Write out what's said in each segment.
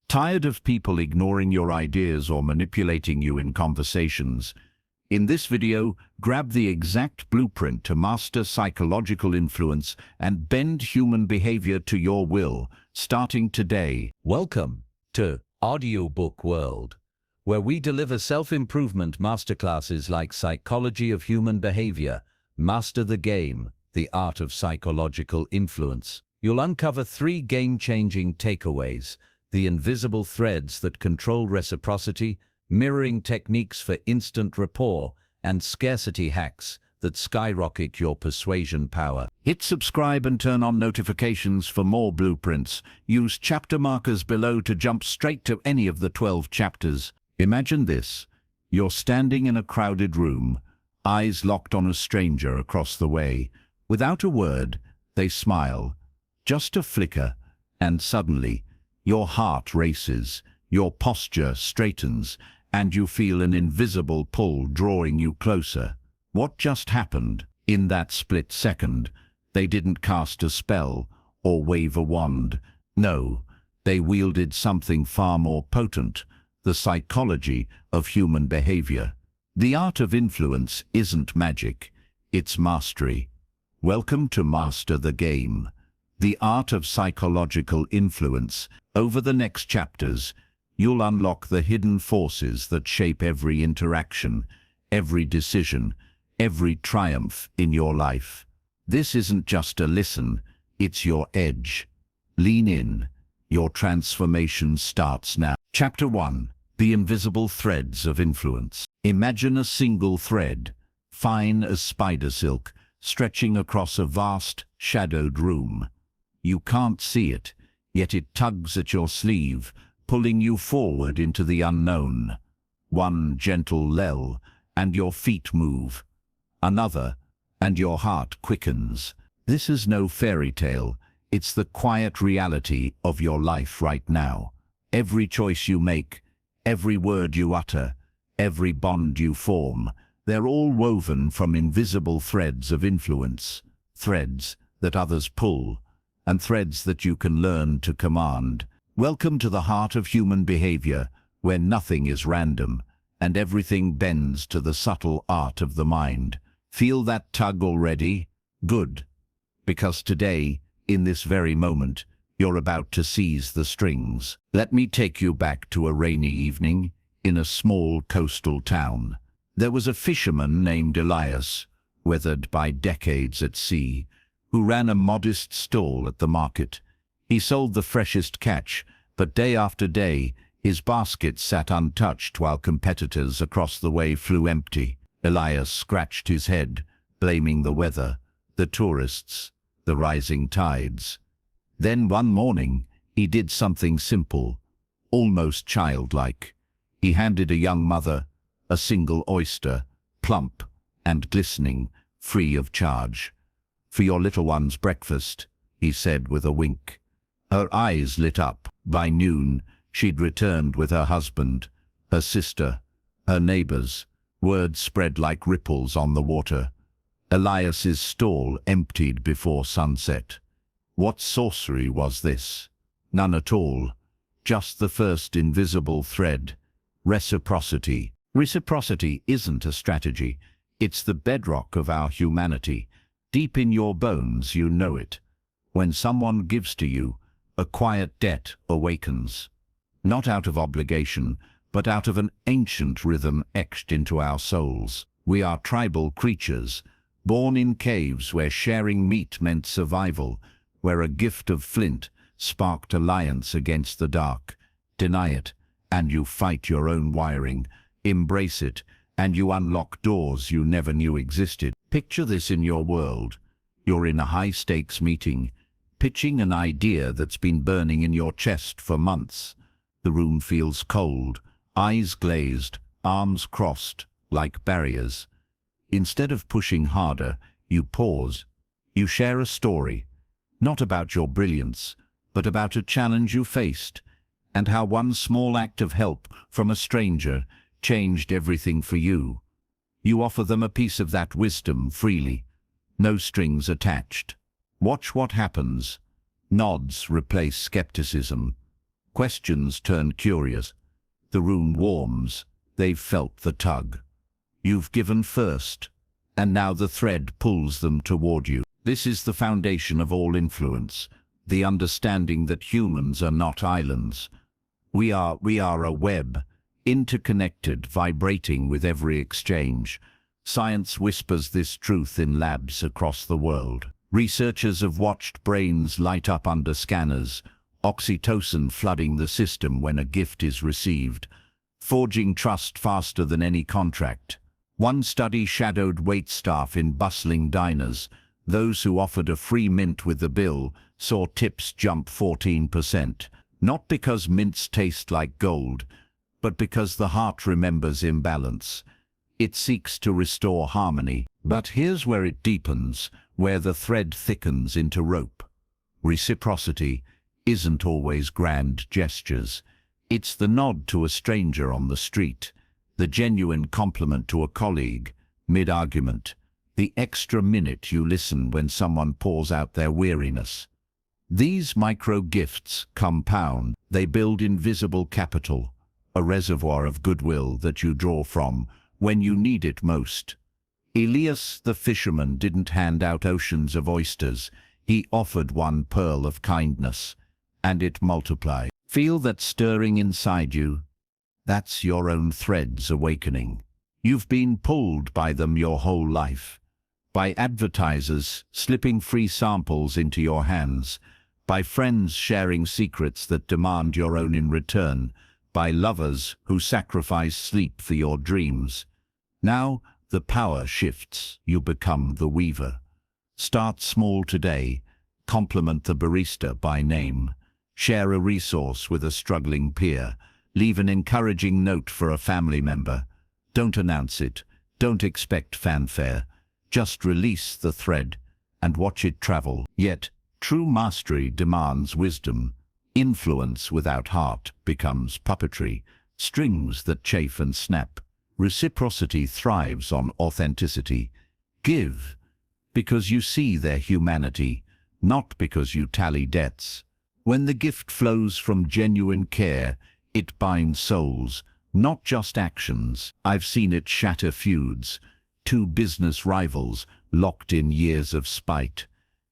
Tired of people ignoring your ideas or manipulating you in conversations? In this video, grab the exact blueprint to master psychological influence and bend human behavior to your will, starting today. Welcome to Audiobook World, where we deliver self-improvement masterclasses like Psychology of Human Behavior, Master the Game, the Art of Psychological Influence. You'll uncover 3 game-changing takeaways: the invisible threads that control reciprocity, mirroring techniques for instant rapport, and scarcity hacks that skyrocket your persuasion power. Hit subscribe and turn on notifications for more blueprints. Use chapter markers below to jump straight to any of the 12 chapters. Imagine this. You're standing in a crowded room, eyes locked on a stranger across the way. Without a word, they smile. Just a flicker, and suddenly, your heart races, your posture straightens, and you feel an invisible pull drawing you closer. What just happened? In that split second, they didn't cast a spell or wave a wand. No, they wielded something far more potent: the psychology of human behavior. The art of influence isn't magic, it's mastery. Welcome to Master the Game, the art of psychological influence. Over the next chapters, you'll unlock the hidden forces that shape every interaction, every decision, every triumph in your life. This isn't just a listen, it's your edge. Lean in. Your transformation starts now. Chapter 1. The Invisible Threads of Influence. Imagine a single thread, fine as spider silk, stretching across a vast, shadowed room. You can't see it, yet it tugs at your sleeve, pulling you forward into the unknown. One gentle lull, and your feet move. Another, and your heart quickens. This is no fairy tale, it's the quiet reality of your life right now. Every choice you make, every word you utter, every bond you form, they're all woven from invisible threads of influence, threads that others pull, and threads that you can learn to command. Welcome to the heart of human behavior, where nothing is random, and everything bends to the subtle art of the mind. Feel that tug already? Good. Because today, in this very moment, you're about to seize the strings. Let me take you back to a rainy evening in a small coastal town. There was a fisherman named Elias, weathered by decades at sea, who ran a modest stall at the market. He sold the freshest catch, but day after day, his basket sat untouched while competitors across the way flew empty. Elias scratched his head, blaming the weather, the tourists, the rising tides. Then one morning, he did something simple, almost childlike. He handed a young mother a single oyster, plump and glistening, free of charge. "For your little one's breakfast," he said with a wink. Her eyes lit up. By noon, she'd returned with her husband, her sister, her neighbors. Word spread like ripples on the water. Elias's stall emptied before sunset. What sorcery was this? None at all. Just the first invisible thread: reciprocity. Reciprocity isn't a strategy. It's the bedrock of our humanity. Deep in your bones, you know it. When someone gives to you, a quiet debt awakens. Not out of obligation, but out of an ancient rhythm etched into our souls. We are tribal creatures, born in caves where sharing meat meant survival, where a gift of flint sparked alliance against the dark. Deny it, and you fight your own wiring. Embrace it, and you unlock doors you never knew existed. Picture this in your world. You're in a high-stakes meeting, pitching an idea that's been burning in your chest for months. The room feels cold, eyes glazed, arms crossed, like barriers. Instead of pushing harder, you pause. You share a story, not about your brilliance, but about a challenge you faced, and how one small act of help from a stranger changed everything for you. You offer them a piece of that wisdom freely, no strings attached. Watch what happens. Nods replace skepticism. Questions turn curious. The room warms. They've felt the tug. You've given first, and now the thread pulls them toward you. This is the foundation of all influence, the understanding that humans are not islands. We are a web, interconnected, vibrating with every exchange. Science whispers this truth in labs across the world. Researchers have watched brains light up under scanners, oxytocin flooding the system when a gift is received, forging trust faster than any contract. One study shadowed waitstaff in bustling diners. Those who offered a free mint with the bill saw tips jump 14%, not because mints taste like gold, but because the heart remembers imbalance. It seeks to restore harmony. But here's where it deepens, where the thread thickens into rope. Reciprocity isn't always grand gestures. It's the nod to a stranger on the street, the genuine compliment to a colleague, mid-argument, the extra minute you listen when someone pours out their weariness. These micro-gifts compound. They build invisible capital, a reservoir of goodwill that you draw from when you need it most. Elias the fisherman didn't hand out oceans of oysters. He offered one pearl of kindness, and it multiplied. Feel that stirring inside you? That's your own threads awakening. You've been pulled by them your whole life. By advertisers slipping free samples into your hands, by friends sharing secrets that demand your own in return, by lovers who sacrifice sleep for your dreams. Now the power shifts. You become the weaver. Start small today. Compliment the barista by name. Share a resource with a struggling peer. Leave an encouraging note for a family member. Don't announce it. Don't expect fanfare. Just release the thread and watch it travel. Yet, true mastery demands wisdom. Influence without heart becomes puppetry, strings that chafe and snap. Reciprocity thrives on authenticity. Give because you see their humanity, not because you tally debts. When the gift flows from genuine care, it binds souls, not just actions. I've seen it shatter feuds. Two business rivals, locked in years of spite,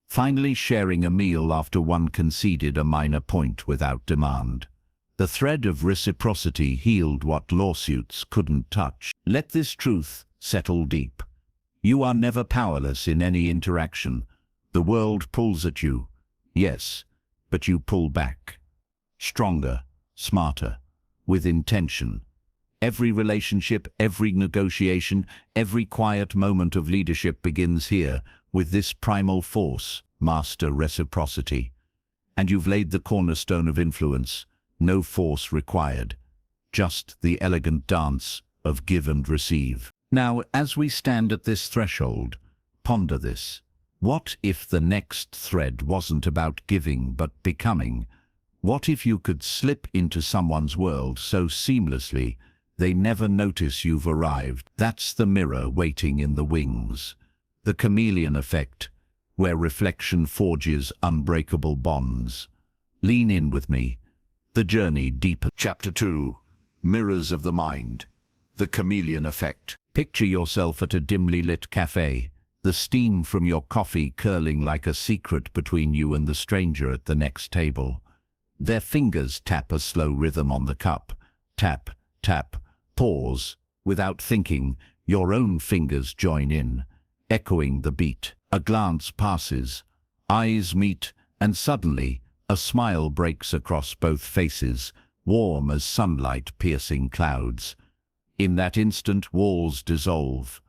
finally sharing a meal after one conceded a minor point without demand. The thread of reciprocity healed what lawsuits couldn't touch. Let this truth settle deep. You are never powerless in any interaction. The world pulls at you, yes, but you pull back. Stronger, smarter, with intention. Every relationship, every negotiation, every quiet moment of leadership begins here with this primal force, master reciprocity. And you've laid the cornerstone of influence. No force required, just the elegant dance of give and receive. Now, as we stand at this threshold, ponder this. What if the next thread wasn't about giving but becoming? What if you could slip into someone's world so seamlessly they never notice you've arrived? That's the mirror waiting in the wings. The chameleon effect, where reflection forges unbreakable bonds. Lean in with me. The journey deeper. Chapter 2. Mirrors of the Mind. The chameleon effect. Picture yourself at a dimly lit cafe, the steam from your coffee curling like a secret between you and the stranger at the next table. Their fingers tap a slow rhythm on the cup. Tap, tap, pause. Without thinking, your own fingers join in, echoing the beat. A glance passes, eyes meet, and suddenly, a smile breaks across both faces, warm as sunlight piercing clouds. In that instant, walls dissolve.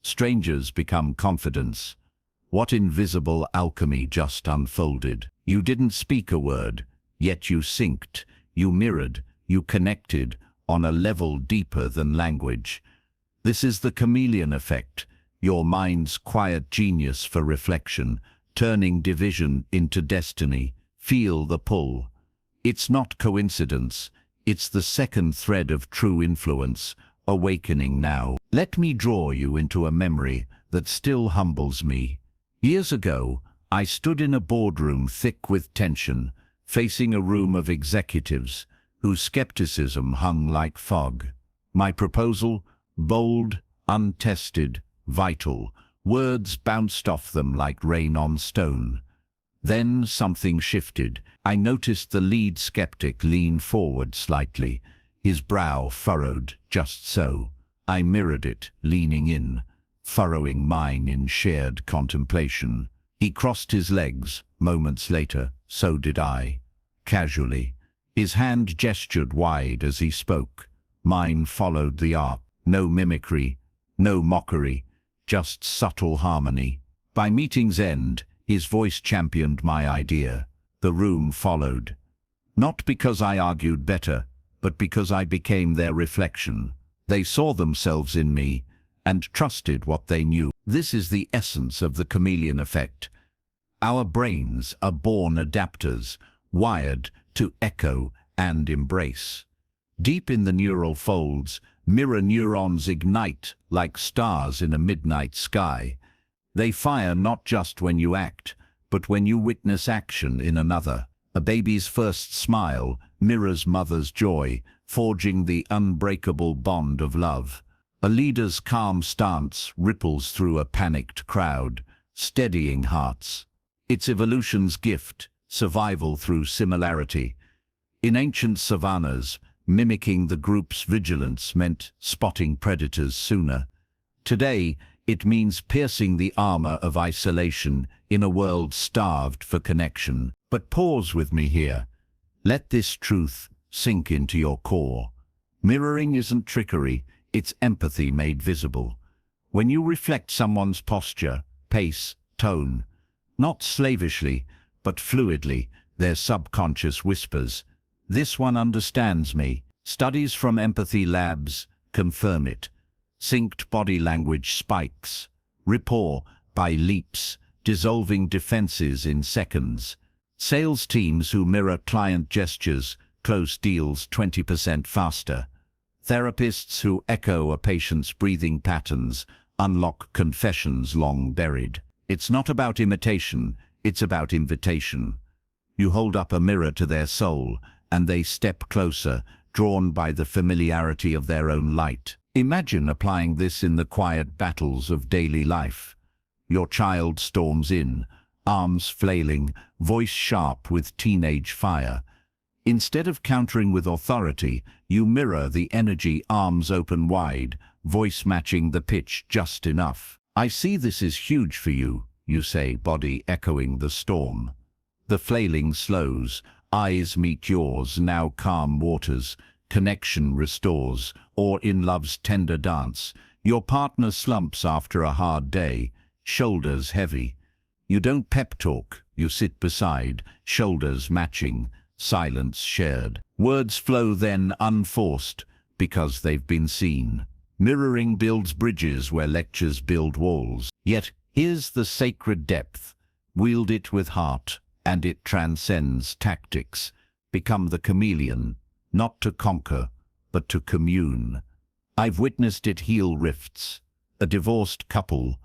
Strangers become confidants. What invisible alchemy just unfolded? You didn't speak a word, yet you synced, you mirrored, you connected on a level deeper than language. This is the chameleon effect, your mind's quiet genius for reflection, turning division into destiny. Feel the pull. It's not coincidence. It's the second thread of true influence, awakening now. Let me draw you into a memory that still humbles me. Years ago, I stood in a boardroom thick with tension, facing a room of executives whose skepticism hung like fog. My proposal, bold, untested, vital, words bounced off them like rain on stone. Then something shifted. I noticed the lead skeptic lean forward slightly, his brow furrowed just so. I mirrored it, leaning in, furrowing mine in shared contemplation. He crossed his legs. Moments later, so did I. Casually. His hand gestured wide as he spoke. Mine followed the arc. No mimicry, no mockery, just subtle harmony. By meeting's end, his voice championed my idea. The room followed. Not because I argued better, but because I became their reflection. They saw themselves in me and trusted what they knew. This is the essence of the chameleon effect. Our brains are born adapters, wired to echo and embrace. Deep in the neural folds, mirror neurons ignite like stars in a midnight sky. They fire not just when you act, but when you witness action in another. A baby's first smile mirrors mother's joy, forging the unbreakable bond of love. A leader's calm stance ripples through a panicked crowd, steadying hearts. It's evolution's gift, survival through similarity. In ancient savannas, mimicking the group's vigilance meant spotting predators sooner. Today, it means piercing the armor of isolation in a world starved for connection. But pause with me here. Let this truth sink into your core. Mirroring isn't trickery, it's empathy made visible. When you reflect someone's posture, pace, tone, not slavishly, but fluidly, their subconscious whispers, "This one understands me." Studies from empathy labs confirm it. Synced body language spikes, rapport by leaps, dissolving defenses in seconds. Sales teams who mirror client gestures close deals 20% faster. Therapists who echo a patient's breathing patterns unlock confessions long buried. It's not about imitation, it's about invitation. You hold up a mirror to their soul, and they step closer, drawn by the familiarity of their own light. Imagine applying this in the quiet battles of daily life. Your child storms in, arms flailing, voice sharp with teenage fire. Instead of countering with authority, you mirror the energy, arms open wide, voice matching the pitch just enough. "I see this is huge for you," you say, body echoing the storm. The flailing slows, eyes meet yours, now calm waters, connection restores, or in love's tender dance, your partner slumps after a hard day, shoulders heavy. You don't pep talk, you sit beside, shoulders matching, silence shared. Words flow then unforced, because they've been seen. Mirroring builds bridges where lectures build walls. Yet here's the sacred depth. Wield it with heart, and it transcends tactics. Become the chameleon, not to conquer, but to commune. I've witnessed it heal rifts. A divorced couple,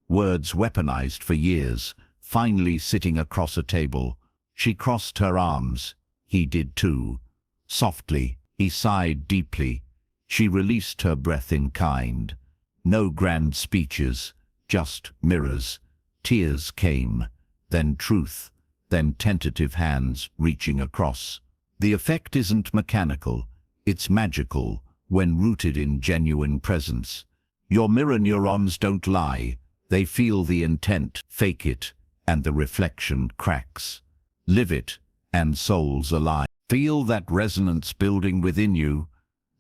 words weaponized for years, finally sitting across a table. She crossed her arms. He did too. Softly, he sighed deeply. She released her breath in kind. No grand speeches, just mirrors. Tears came, then truth, then tentative hands reaching across. The effect isn't mechanical, it's magical when rooted in genuine presence. Your mirror neurons don't lie, they feel the intent, fake it, and the reflection cracks. Live it, and souls align. Feel that resonance building within you.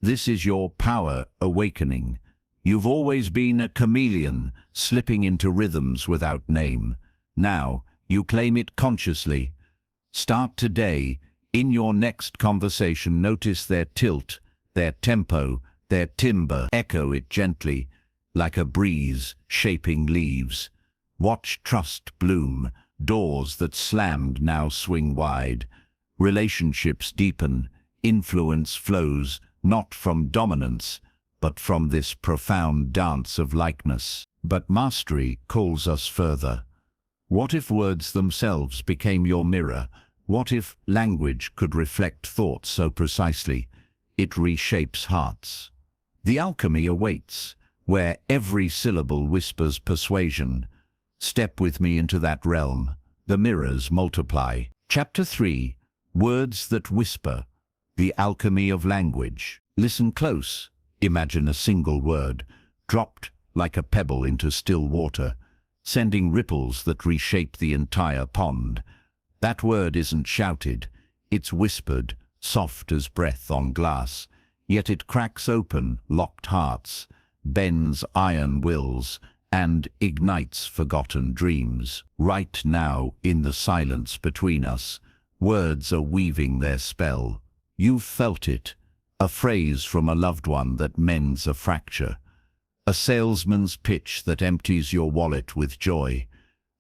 This is your power awakening. You've always been a chameleon, slipping into rhythms without name. Now, you claim it consciously. Start today. In your next conversation, notice their tilt, their tempo, their timbre. Echo it gently, like a breeze shaping leaves. Watch trust bloom. Doors that slammed now swing wide. Relationships deepen. Influence flows, not from dominance, but from this profound dance of likeness. But mastery calls us further. What if words themselves became your mirror? What if language could reflect thoughts so precisely it reshapes hearts? The alchemy awaits, where every syllable whispers persuasion. Step with me into that realm. The mirrors multiply. Chapter 3. Words that whisper. The alchemy of language. Listen close. Imagine a single word, dropped like a pebble into still water, sending ripples that reshape the entire pond. That word isn't shouted, it's whispered, soft as breath on glass. Yet it cracks open locked hearts, bends iron wills, and ignites forgotten dreams. Right now, in the silence between us, words are weaving their spell. You've felt it, a phrase from a loved one that mends a fracture, a salesman's pitch that empties your wallet with joy,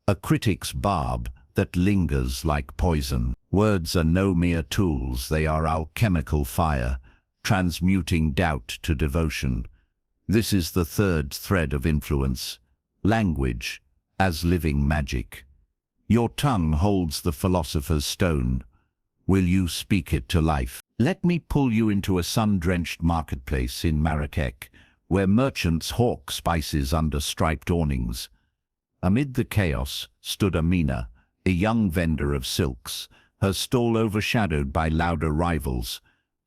a critic's barb that lingers like poison. Words are no mere tools, they are alchemical fire, transmuting doubt to devotion. This is the third thread of influence, language as living magic. Your tongue holds the philosopher's stone. Will you speak it to life? Let me pull you into a sun-drenched marketplace in Marrakech, where merchants hawk spices under striped awnings. Amid the chaos stood Amina, a young vendor of silks, her stall overshadowed by louder rivals.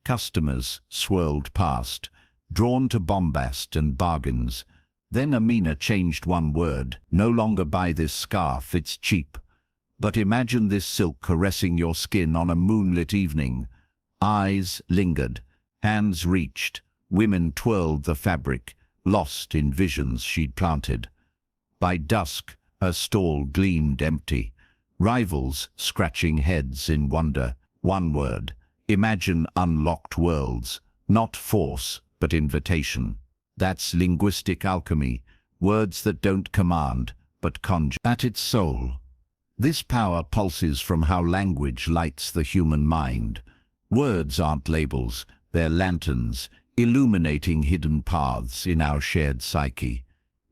Customers swirled past, drawn to bombast and bargains. Then Amina changed one word. No longer buy this scarf, it's cheap. But imagine this silk caressing your skin on a moonlit evening. Eyes lingered, hands reached, women twirled the fabric, lost in visions she'd planted. By dusk, her stall gleamed empty, rivals scratching heads in wonder. One word. Imagine unlocked worlds, not force, but invitation. That's linguistic alchemy, words that don't command, but conjure. At its soul, this power pulses from how language lights the human mind. Words aren't labels, they're lanterns, illuminating hidden paths in our shared psyche.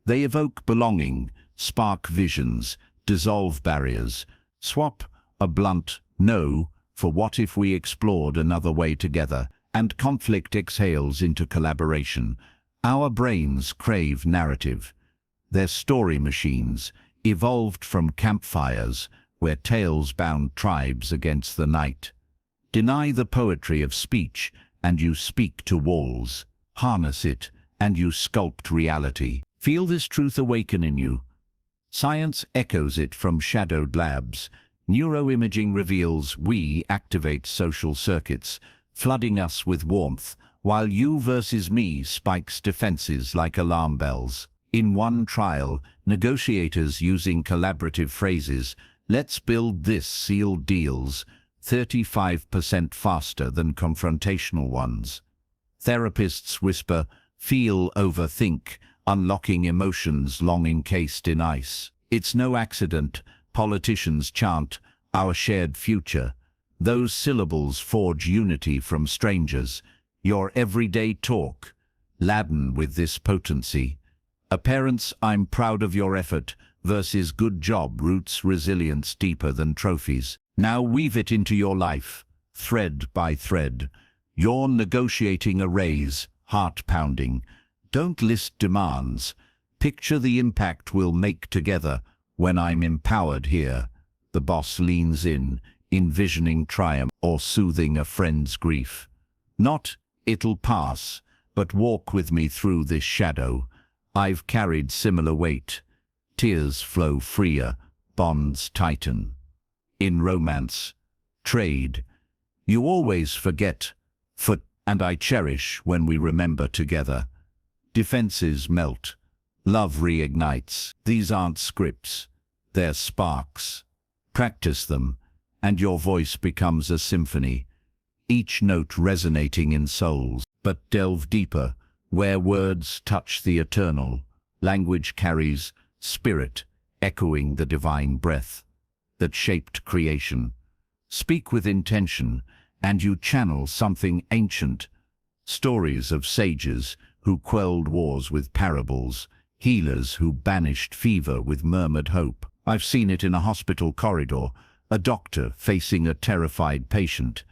They evoke belonging, spark visions, dissolve barriers, swap a blunt no for what if we explored another way together, and conflict exhales into collaboration. Our brains crave narrative. They're story machines, evolved from campfires where tales bound tribes against the night. Deny the poetry of speech, and you speak to walls. Harness it, and you sculpt reality. Feel this truth awaken in you. Science echoes it from shadowed labs. Neuroimaging reveals we activate social circuits, flooding us with warmth, while you versus me spikes defenses like alarm bells. In one trial, negotiators using collaborative phrases, "Let's build this," sealed deals 35% faster than confrontational ones. Therapists whisper, "Feel, overthink," unlocking emotions long encased in ice. It's no accident. Politicians chant, "Our shared future." Those syllables forge unity from strangers. Your everyday talk, laden with this potency. A parent's "I'm proud of your effort" versus "good job" roots resilience deeper than trophies. Now weave it into your life, thread by thread. You're negotiating a raise, heart-pounding. Don't list demands. Picture the impact we'll make together. When I'm empowered here, the boss leans in, envisioning triumph or soothing a friend's grief. Not, "It'll pass," but "Walk with me through this shadow. I've carried similar weight." Tears flow freer, bonds tighten. In romance, trade, you always forget, and I cherish when we remember together. Defenses melt. Love reignites. These aren't scripts, they're sparks. Practice them, and your voice becomes a symphony, each note resonating in souls. But delve deeper, where words touch the eternal. Language carries spirit, echoing the divine breath that shaped creation. Speak with intention, and you channel something ancient. Stories of sages who quelled wars with parables, healers who banished fever with murmured hope. I've seen it in a hospital corridor, A doctor facing a terrified patient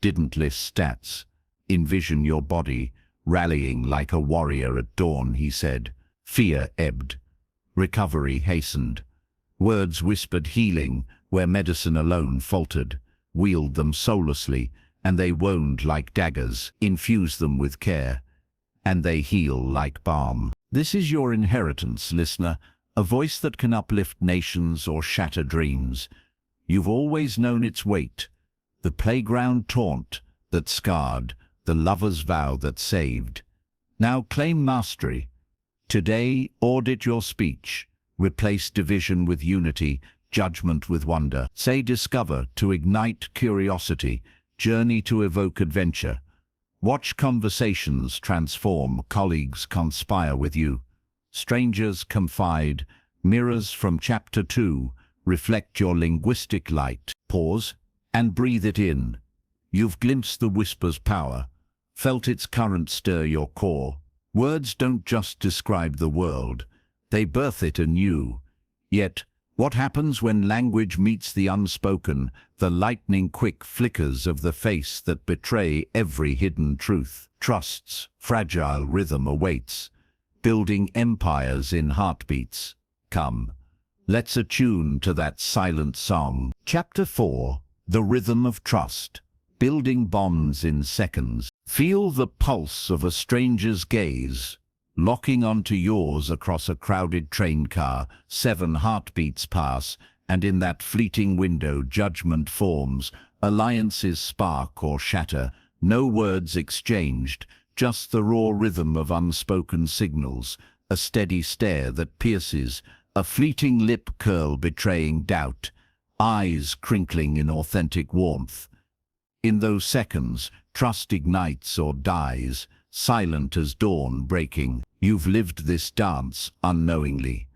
didn't list stats. Envision your body rallying like a warrior at dawn, he said. Fear ebbed. Recovery hastened. Words whispered healing where medicine alone faltered. Wield them soullessly, and they wound like daggers. Infuse them with care, and they heal like balm. This is your inheritance, listener, a voice that can uplift nations or shatter dreams. You've always known its weight, the playground taunt that scarred, the lover's vow that saved. Now claim mastery. Today, audit your speech. Replace division with unity, judgment with wonder. Say discover to ignite curiosity, journey to evoke adventure. Watch conversations transform, colleagues conspire with you. Strangers confide, mirrors from chapter 2 reflect your linguistic light. Pause and breathe it in. You've glimpsed the whisper's power, felt its current stir your core. Words don't just describe the world, they birth it anew. Yet, what happens when language meets the unspoken, the lightning-quick flickers of the face that betray every hidden truth? Trust's fragile rhythm awaits, building empires in heartbeats. Come, let's attune to that silent song. Chapter 4, The Rhythm of Trust. Building bonds in seconds. Feel the pulse of a stranger's gaze, locking onto yours across a crowded train car. 7 heartbeats pass, and in that fleeting window judgment forms. Alliances spark or shatter, no words exchanged, just the raw rhythm of unspoken signals. A steady stare that pierces, a fleeting lip curl betraying doubt, eyes crinkling in authentic warmth. In those seconds, trust ignites or dies, silent as dawn breaking. You've lived this dance unknowingly.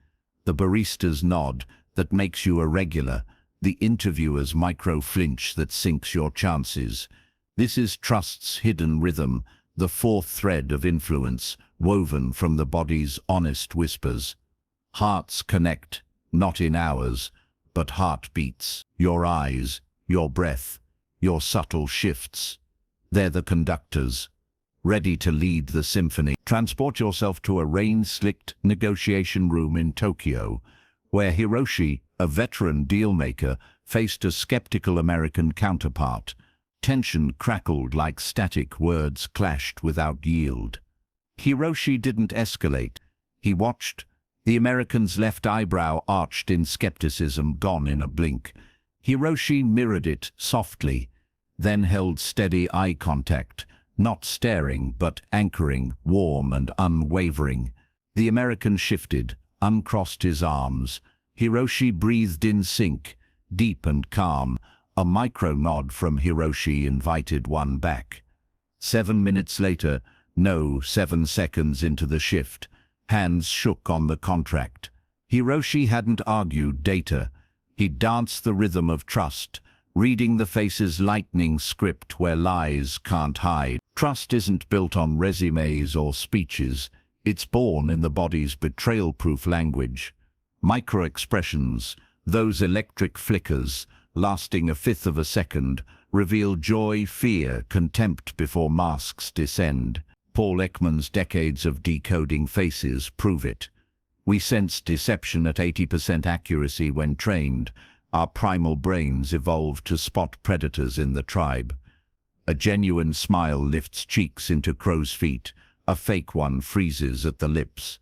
The barista's nod that makes you a regular, the interviewer's micro-flinch that sinks your chances. This is trust's hidden rhythm, the fourth thread of influence, woven from the body's honest whispers. Hearts connect, not in hours, but heartbeats. Your eyes, your breath, your subtle shifts. They're the conductors, ready to lead the symphony. Transport yourself to a rain-slicked negotiation room in Tokyo, where Hiroshi, a veteran dealmaker, faced a skeptical American counterpart. Tension crackled like static, words clashed without yield. Hiroshi didn't escalate. He watched, the American's left eyebrow arched in skepticism, gone in a blink. Hiroshi mirrored it softly, then held steady eye contact, not staring but anchoring, warm and unwavering. The American shifted, uncrossed his arms. Hiroshi breathed in sync, deep and calm. A micro-nod from Hiroshi invited one back. 7 minutes later, no, 7 seconds into the shift, hands shook on the contract. Hiroshi hadn't argued data. He danced the rhythm of trust, reading the face's lightning script where lies can't hide. Trust isn't built on resumes or speeches. It's born in the body's betrayal-proof language. Micro-expressions, those electric flickers, lasting 1/5 of a second, reveal joy, fear, contempt before masks descend. Paul Ekman's decades of decoding faces prove it. We sense deception at 80% accuracy when trained. Our primal brains evolved to spot predators in the tribe. A genuine smile lifts cheeks into crow's feet. A fake one freezes at the lips.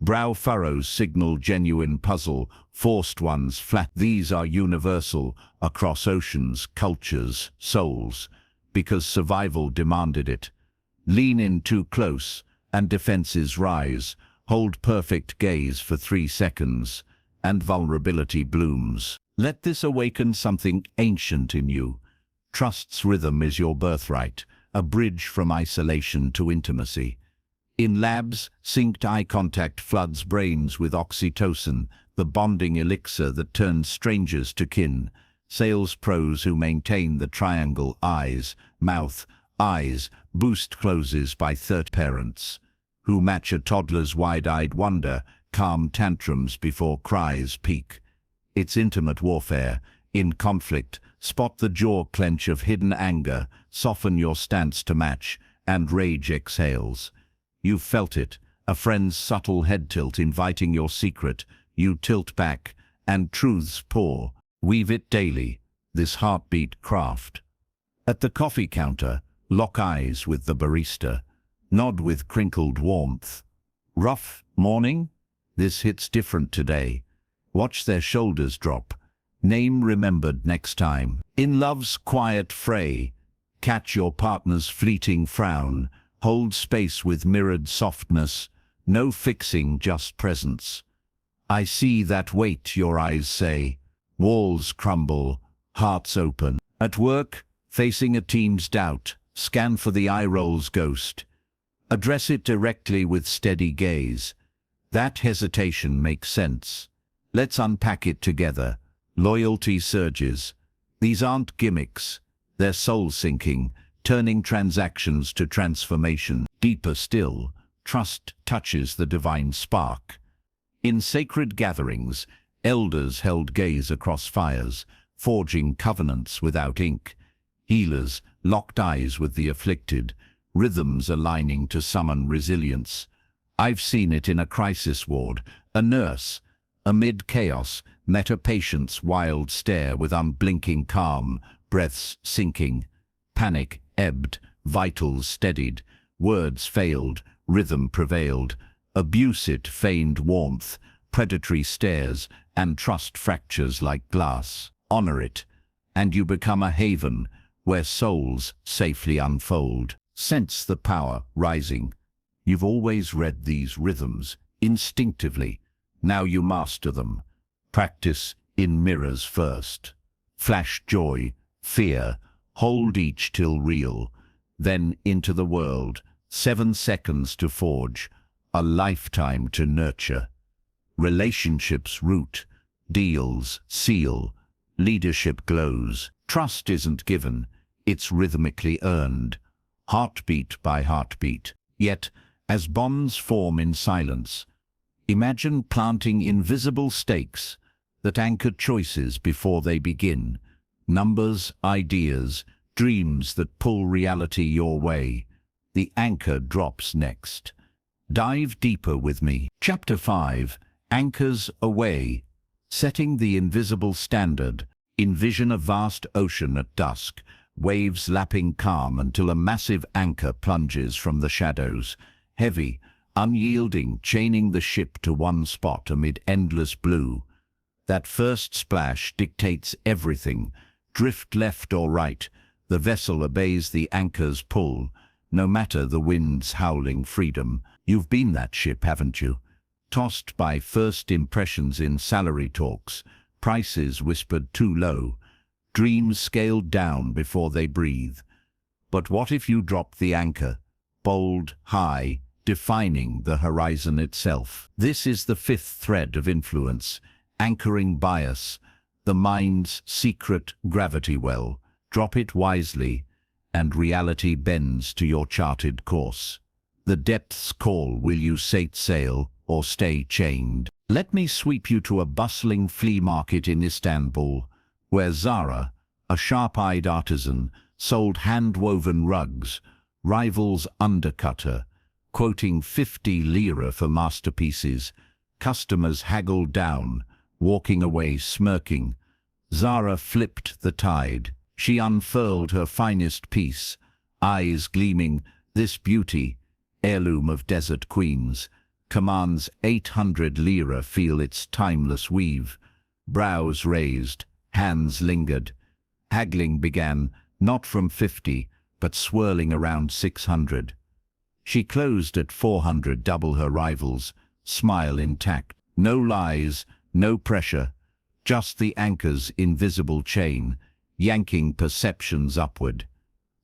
Brow furrows signal genuine puzzle, forced ones flat. These are universal, across oceans, cultures, souls, because survival demanded it. Lean in too close, and defenses rise. Hold perfect gaze for 3 seconds, and vulnerability blooms. Let this awaken something ancient in you. Trust's rhythm is your birthright, a bridge from isolation to intimacy. In labs, synced eye contact floods brains with oxytocin, the bonding elixir that turns strangers to kin. Sales pros who maintain the triangle eyes, mouth, eyes, boost closes by third parents, who match a toddler's wide-eyed wonder, calm tantrums before cries peak. It's intimate warfare, In conflict, spot the jaw clench of hidden anger, soften your stance to match, and rage exhales. You've felt it, a friend's subtle head tilt inviting your secret. You tilt back, and truths pour. Weave it daily, this heartbeat craft. At the coffee counter, lock eyes with the barista. Nod with crinkled warmth. Rough morning? This hits different today. Watch their shoulders drop. Name remembered next time. In love's quiet fray, catch your partner's fleeting frown. Hold space with mirrored softness. No fixing, just presence. I see that weight, your eyes say. Walls crumble, hearts open. At work, facing a team's doubt, scan for the eye roll's ghost. Address it directly with steady gaze. That hesitation makes sense. Let's unpack it together. Loyalty surges. These aren't gimmicks. They're soul-sinking, turning transactions to transformation. Deeper still, trust touches the divine spark. In sacred gatherings, elders held gaze across fires, forging covenants without ink. Healers locked eyes with the afflicted, rhythms aligning to summon resilience. I've seen it in a crisis ward. A nurse, amid chaos, met a patient's wild stare with unblinking calm, breaths sinking. Panic ebbed, vitals steadied, words failed, rhythm prevailed. Abuse it feigned warmth, predatory stares, and trust fractures like glass. Honor it, and you become a haven where souls safely unfold. Sense the power rising. You've always read these rhythms instinctively. Now you master them. Practice in mirrors first. Flash joy, fear, hold each till real. Then into the world, 7 seconds to forge, a lifetime to nurture. Relationships root, deals seal, leadership glows. Trust isn't given, it's rhythmically earned, heartbeat by heartbeat. Yet, as bonds form in silence, imagine planting invisible stakes that anchor choices before they begin. Numbers, ideas, dreams that pull reality your way. The anchor drops next. Dive deeper with me. Chapter 5. Anchors Away. Setting the invisible standard. Envision a vast ocean at dusk, waves lapping calm until a massive anchor plunges from the shadows. Heavy, unyielding, chaining the ship to one spot amid endless blue. That first splash dictates everything. Drift left or right, the vessel obeys the anchor's pull, no matter the wind's howling freedom. You've been that ship, haven't you? Tossed by first impressions in salary talks, prices whispered too low, dreams scaled down before they breathe. But what if you dropped the anchor, bold, high, defining the horizon itself? This is the 5th thread of influence, anchoring bias, the mind's secret gravity well. Drop it wisely, and reality bends to your charted course. The depths call. Will you set sail or stay chained? Let me sweep you to a bustling flea market in Istanbul, where Zara, a sharp-eyed artisan, sold hand-woven rugs. Rivals undercut her, quoting 50 lira for masterpieces. Customers haggled down, walking away smirking. Zara flipped the tide. She unfurled her finest piece, eyes gleaming. This beauty, heirloom of desert queens, commands 800 lira. Feel its timeless weave. Brows raised, hands lingered. Haggling began, not from 50, but swirling around 600. She closed at 400, double her rivals, smile intact. No lies, no pressure, just the anchor's invisible chain, yanking perceptions upward.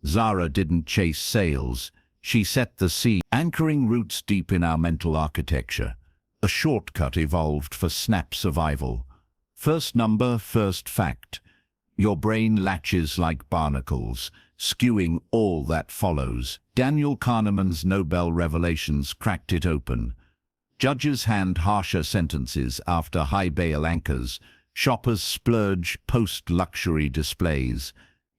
Zara didn't chase sails, she set the sea, anchoring roots deep in our mental architecture. A shortcut evolved for snap survival. First number, first fact. Your brain latches like barnacles, skewing all that follows. Daniel Kahneman's Nobel revelations cracked it open. Judges hand harsher sentences after high bail anchors, Shoppers splurge post-luxury displays.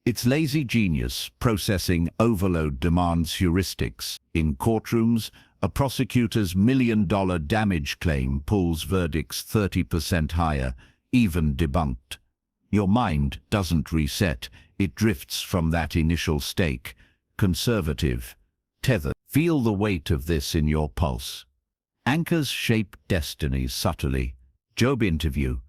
It's lazy genius. Processing overload demands heuristics. In courtrooms, a prosecutor's million-dollar damage claim pulls verdicts 30% higher, even debunked. Your mind doesn't reset. It drifts from that initial stake. Conservative. Tether. Feel the weight of this in your pulse. Anchors shape destinies subtly. Job interview.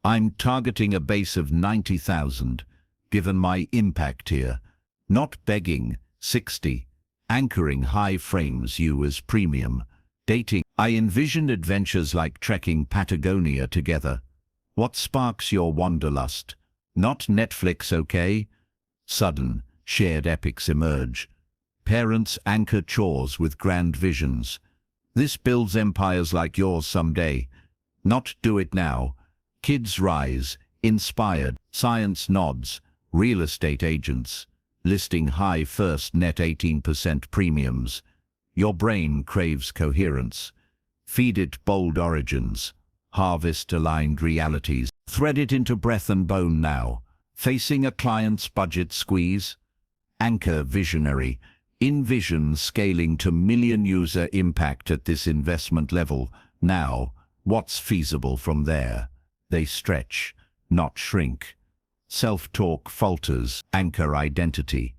I'm targeting a base of 90,000, given my impact here. Not begging. 60. Anchoring high frames you as premium. Dating. I envision adventures like trekking Patagonia together. What sparks your wanderlust? Not Netflix, okay? Sudden, shared epics emerge. Parents anchor chores with grand visions. This builds empires like yours someday. Not do it now. Kids rise, inspired. Science nods. Real estate agents. Listing high first net 18% premiums. Your brain craves coherence. Feed it bold origins. Harvest aligned realities. Thread it into breath and bone now. Facing a client's budget squeeze. Anchor visionary. Envision scaling to million user impact at this investment level. Now, what's feasible from there? They stretch, not shrink. Self-talk falters. Anchor identity.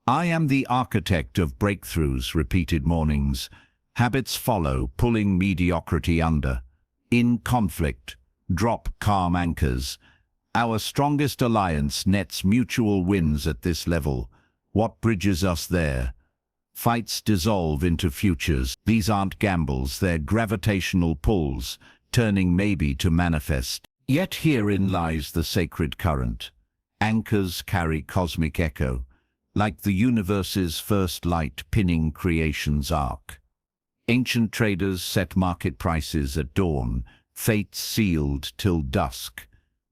I am the architect of breakthroughs. Repeated mornings. Habits follow, pulling mediocrity under. In conflict, drop calm anchors. Our strongest alliance nets mutual wins at this level. What bridges us there? Fights dissolve into futures. These aren't gambles, they're gravitational pulls, turning maybe to manifest. Yet herein lies the sacred current. Anchors carry cosmic echo, like the universe's first light pinning creation's arc. Ancient traders set market prices at dawn, fate sealed till dusk.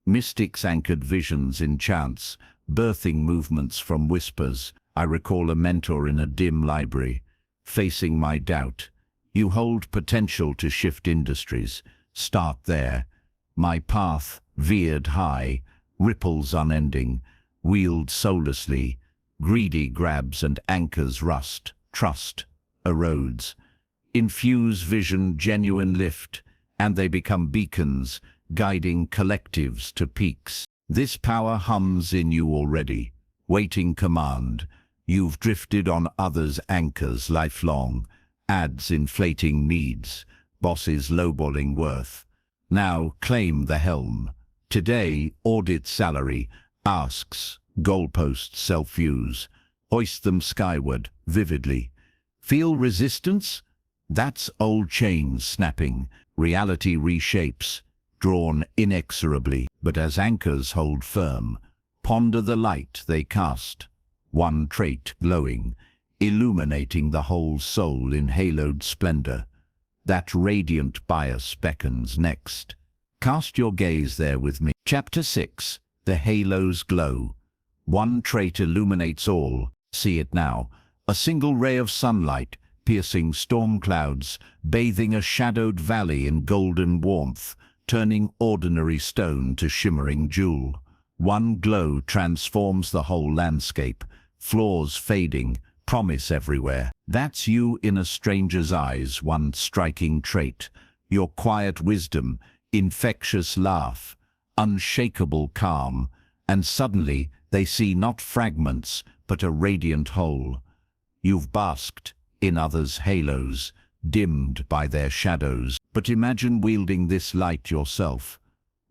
Mystics anchored visions in chants, birthing movements from whispers. I recall a mentor in a dim library. Facing my doubt. You hold potential to shift industries. Start there. My path veered high, ripples unending, wheeled soullessly. Greedy grabs and anchors rust. Trust erodes. Infuse vision genuine lift, and they become beacons, guiding collectives to peaks. This power hums in you already, waiting command. You've drifted on others' anchors lifelong, ads inflating needs, bosses lowballing worth. Now claim the helm. Today, audit salary, asks, goalposts self-use. Hoist them skyward, vividly. Feel resistance? That's old chains snapping. Reality reshapes, drawn inexorably. But as anchors hold firm, ponder the light they cast. One trait glowing, illuminating the whole soul in haloed splendor. That radiant bias beckons next. Cast your gaze there with me. Chapter 6. The Halo's Glow. One trait illuminates all. See it now. A single ray of sunlight, piercing storm clouds, bathing a shadowed valley in golden warmth, turning ordinary stone to shimmering jewel. One glow transforms the whole landscape. Flaws fading, promise everywhere. That's you in a stranger's eyes, one striking trait. Your quiet wisdom, infectious laugh, unshakable calm, and suddenly they see not fragments, but a radiant whole. You've basked in others' halos, dimmed by their shadows, but imagine wielding this light yourself.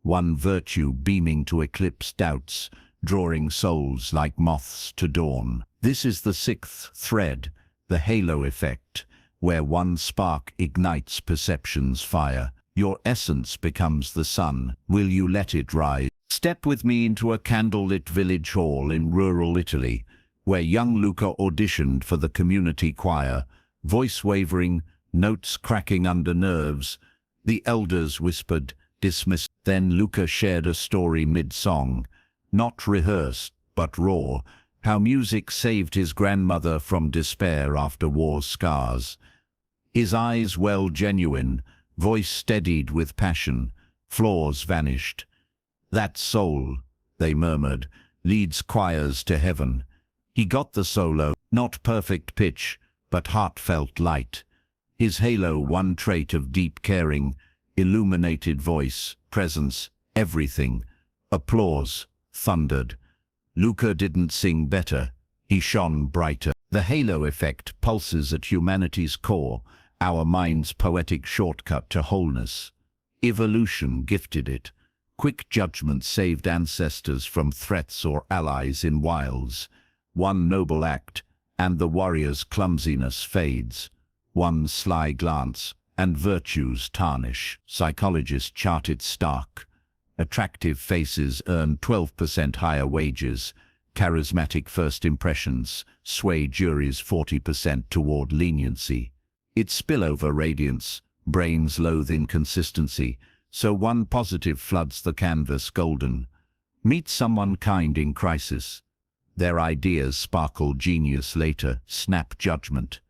One virtue beaming to eclipse doubts, drawing souls like moths to dawn. This is the sixth thread, the halo effect, where one spark ignites perception's fire. Your essence becomes the sun. Will you let it rise? Step with me into a candlelit village hall in rural Italy, where young Luca auditioned for the community choir, voice wavering, notes cracking under nerves. The elders whispered, dismissed. Then Luca shared a story mid-song, not rehearsed, but raw, how music saved his grandmother from despair after war's scars. His eyes well genuine, voice steadied with passion, flaws vanished. That soul, they murmured, leads choirs to heaven. He got the solo, not perfect pitch, but heartfelt light. His halo, one trait of deep caring, illuminated voice, presence, everything. Applause thundered. Luca didn't sing better. He shone brighter. The halo effect pulses at humanity's core, our mind's poetic shortcut to wholeness. Evolution gifted it. Quick judgment saved ancestors from threats or allies in wilds. One noble act, and the warrior's clumsiness fades. One sly glance, and virtues tarnish. Psychologists chart it stark. Attractive faces earn 12% higher wages. Charismatic first impressions sway juries 40% toward leniency. It's spillover radiance. Brains loathe inconsistency, so one positive floods the canvas golden. Meet someone kind in crisis. Their ideas sparkle genius later, snap judgment.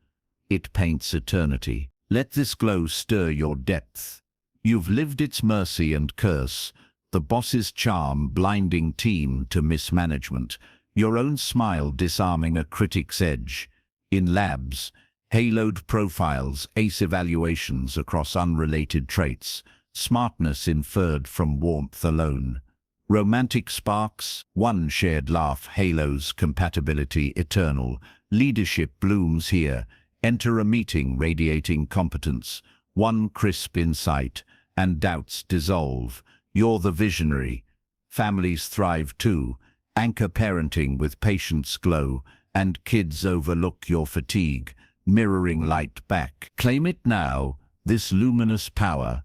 It paints eternity. Let this glow stir your depth. You've lived its mercy and curse, the boss's charm blinding team to mismanagement, your own smile disarming a critic's edge. In labs, haloed profiles, ace evaluations across unrelated traits, smartness inferred from warmth alone. Romantic sparks, one shared laugh, halos, compatibility eternal. Leadership blooms here. Enter a meeting radiating competence, one crisp insight, and doubts dissolve. You're the visionary. Families thrive too. Anchor parenting with patience glow, and kids overlook your fatigue, mirroring light back. Claim it now, this luminous power.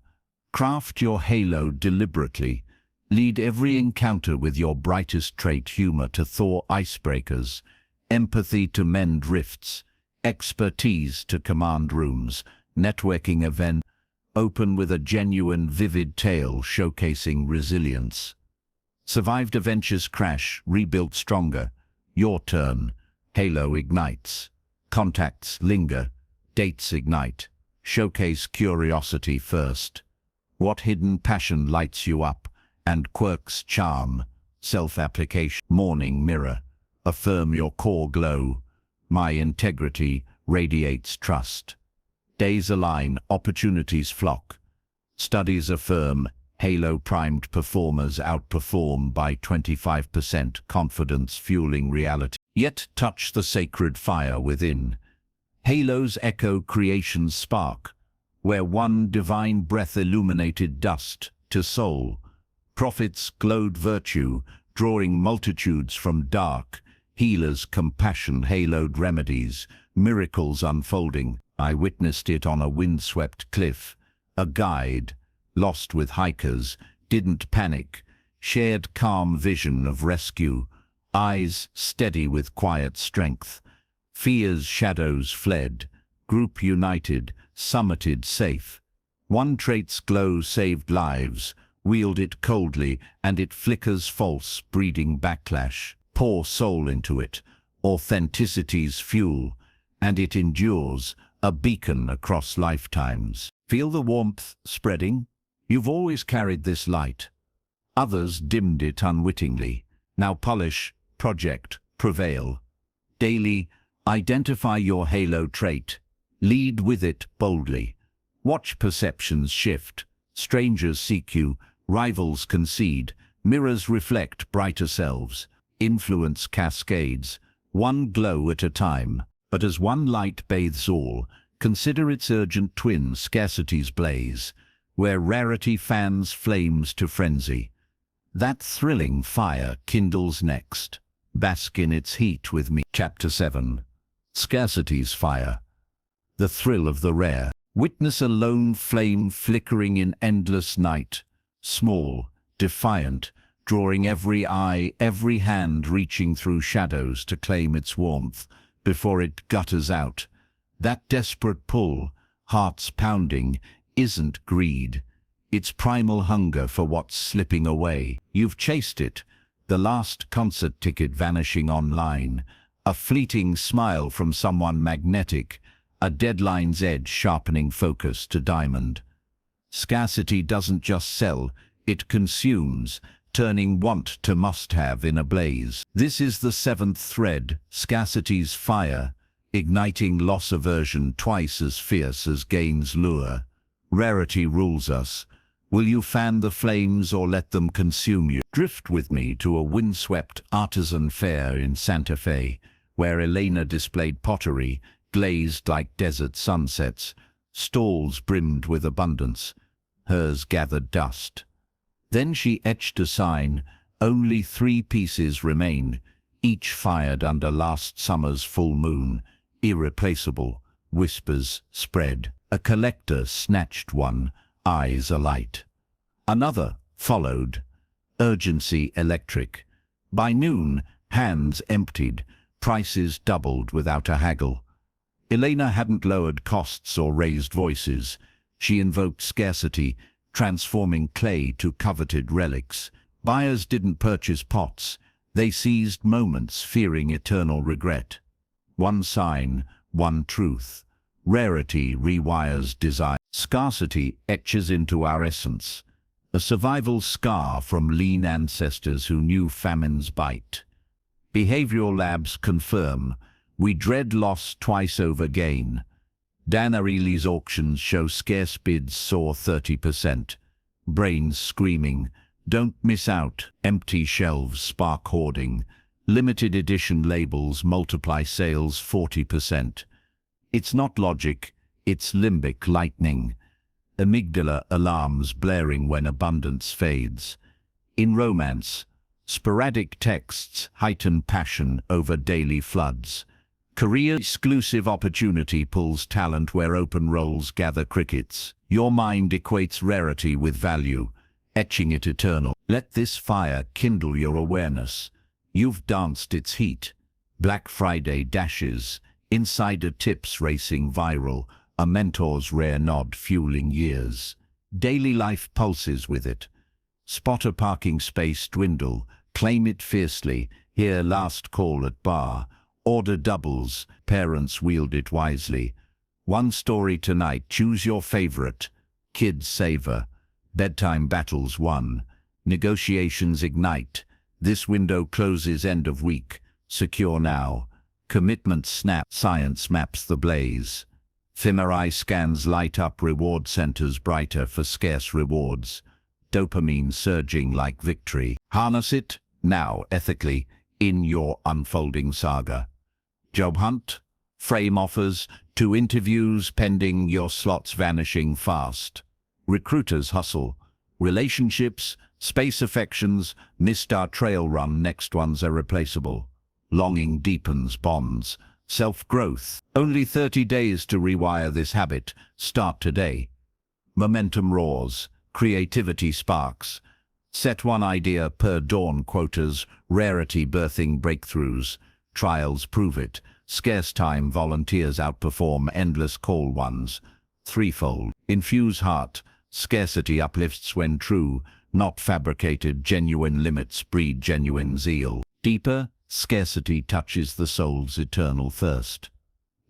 Craft your halo deliberately. Lead every encounter with your brightest trait, humor to thaw icebreakers, empathy to mend rifts, expertise to command rooms, networking event, open with a genuine, vivid tale showcasing resilience. Survived adventures crash, rebuilt stronger. Your turn. Halo ignites. Contacts linger. Dates ignite. Showcase curiosity first. What hidden passion lights you up? And quirks charm. Self-application. Morning mirror. Affirm your core glow. My integrity radiates trust. Days align, opportunities flock. Studies affirm, halo-primed performers outperform by 25%, confidence fueling reality. Yet touch the sacred fire within. Halos echo creation's spark, where one divine breath illuminated dust to soul. Prophets glowed virtue, drawing multitudes from dark. Healers compassion haloed remedies, miracles unfolding. I witnessed it on a windswept cliff. A guide, lost with hikers, didn't panic, shared calm vision of rescue, eyes steady with quiet strength. Fear's shadows fled, group united, summited safe. One trait's glow saved lives, wield it coldly, and it flickers false, breeding backlash. Pour soul into it, authenticity's fuel, and it endures, a beacon across lifetimes. Feel the warmth spreading? You've always carried this light. Others dimmed it unwittingly. Now polish, project, prevail. Daily, identify your halo trait. Lead with it boldly. Watch perceptions shift. Strangers seek you, rivals concede, mirrors reflect brighter selves. Influence cascades, one glow at a time. But as one light bathes all, consider its urgent twin, scarcity's blaze, where rarity fans flames to frenzy. That thrilling fire kindles next. Bask in its heat with me. Chapter 7. Scarcity's fire. The thrill of the rare. Witness a lone flame flickering in endless night. Small, defiant, drawing every eye, every hand reaching through shadows to claim its warmth before it gutters out. That desperate pull, hearts pounding, isn't greed. It's primal hunger for what's slipping away. You've chased it, the last concert ticket vanishing online, a fleeting smile from someone magnetic, a deadline's edge sharpening focus to diamond. Scarcity doesn't just sell, it consumes, turning want to must-have in a blaze. This is the seventh thread, scarcity's fire, igniting loss aversion twice as fierce as gain's lure. Rarity rules us. Will you fan the flames or let them consume you? Drift with me to a windswept artisan fair in Santa Fe, where Elena displayed pottery, glazed like desert sunsets, stalls brimmed with abundance, hers gathered dust. Then she etched a sign, only 3 pieces remain, each fired under last summer's full moon, irreplaceable, whispers spread. A collector snatched one, eyes alight. Another followed, urgency electric. By noon, hands emptied, prices doubled without a haggle. Elena hadn't lowered costs or raised voices. She invoked scarcity, transforming clay to coveted relics. Buyers didn't purchase pots. They seized moments, fearing eternal regret. One sign, one truth. Rarity rewires desire. Scarcity etches into our essence, a survival scar from lean ancestors who knew famine's bite. Behavioral labs confirm we dread loss twice over gain. Dan Ariely's auctions show scarce bids soar 30%. Brains screaming, don't miss out. Empty shelves spark hoarding. Limited edition labels multiply sales 40%. It's not logic, it's limbic lightning. Amygdala alarms blaring when abundance fades. In romance, sporadic texts heighten passion over daily floods. Career-exclusive opportunity pulls talent where open roles gather crickets. Your mind equates rarity with value, etching it eternal. Let this fire kindle your awareness. You've danced its heat. Black Friday dashes, insider tips racing viral, a mentor's rare nod fueling years. Daily life pulses with it. Spot a parking space dwindle, claim it fiercely, hear last call at bar. Order doubles, parents wield it wisely. One story tonight, choose your favorite. Kids savor. Bedtime battles won. Negotiations ignite. This window closes end of week. Secure now. Commitment snap. Science maps the blaze. Fimri scans light up reward centers brighter for scarce rewards. Dopamine surging like victory. Harness it, now ethically, in your unfolding saga. Job hunt, frame offers, to interviews pending, your slots vanishing fast. Recruiters hustle, relationships, space affections, missed our trail run, next one's irreplaceable. Longing deepens bonds, self-growth. Only 30 days to rewire this habit, start today. Momentum roars, creativity sparks. Set one idea per dawn, quotas, rarity birthing breakthroughs. Trials prove it. Scarce time volunteers outperform endless call ones. Threefold. Infuse heart. Scarcity uplifts when true, not fabricated. Genuine limits breed genuine zeal. Deeper, scarcity touches the soul's eternal thirst.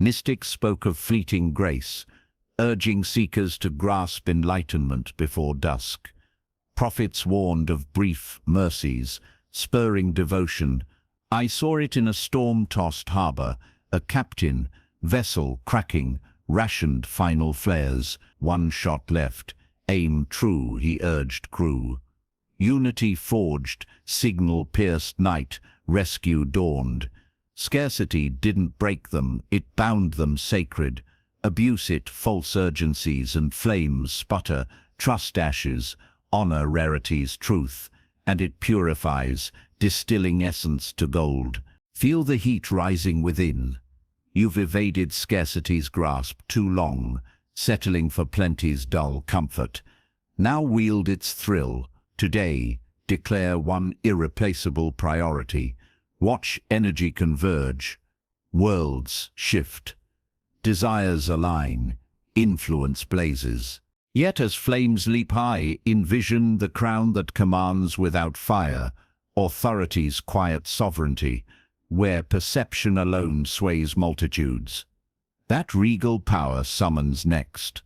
Mystics spoke of fleeting grace, urging seekers to grasp enlightenment before dusk. Prophets warned of brief mercies, spurring devotion. I saw it in a storm-tossed harbor, a captain, vessel cracking, rationed final flares, one shot left. Aim true, he urged crew. Unity forged, signal pierced night, rescue dawned. Scarcity didn't break them, it bound them sacred. Abuse it, false urgencies and flames sputter, trust ashes, honor rarity's truth, and it purifies, distilling essence to gold. Feel the heat rising within. You've evaded scarcity's grasp too long, settling for plenty's dull comfort. Now wield its thrill. Today, declare one irreplaceable priority. Watch energy converge. Worlds shift. Desires align. Influence blazes. Yet as flames leap high, envision the crown that commands without fire, authority's quiet sovereignty, where perception alone sways multitudes. That regal power summons next.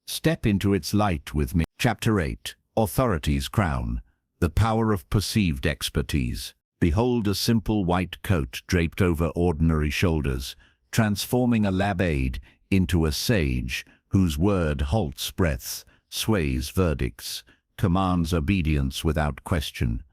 Step into its light with me. Chapter 8. Authority's Crown. The The power of perceived expertise. Behold a simple white coat draped over ordinary shoulders, transforming a lab aide into a sage whose word halts breaths, sways verdicts, commands obedience without question.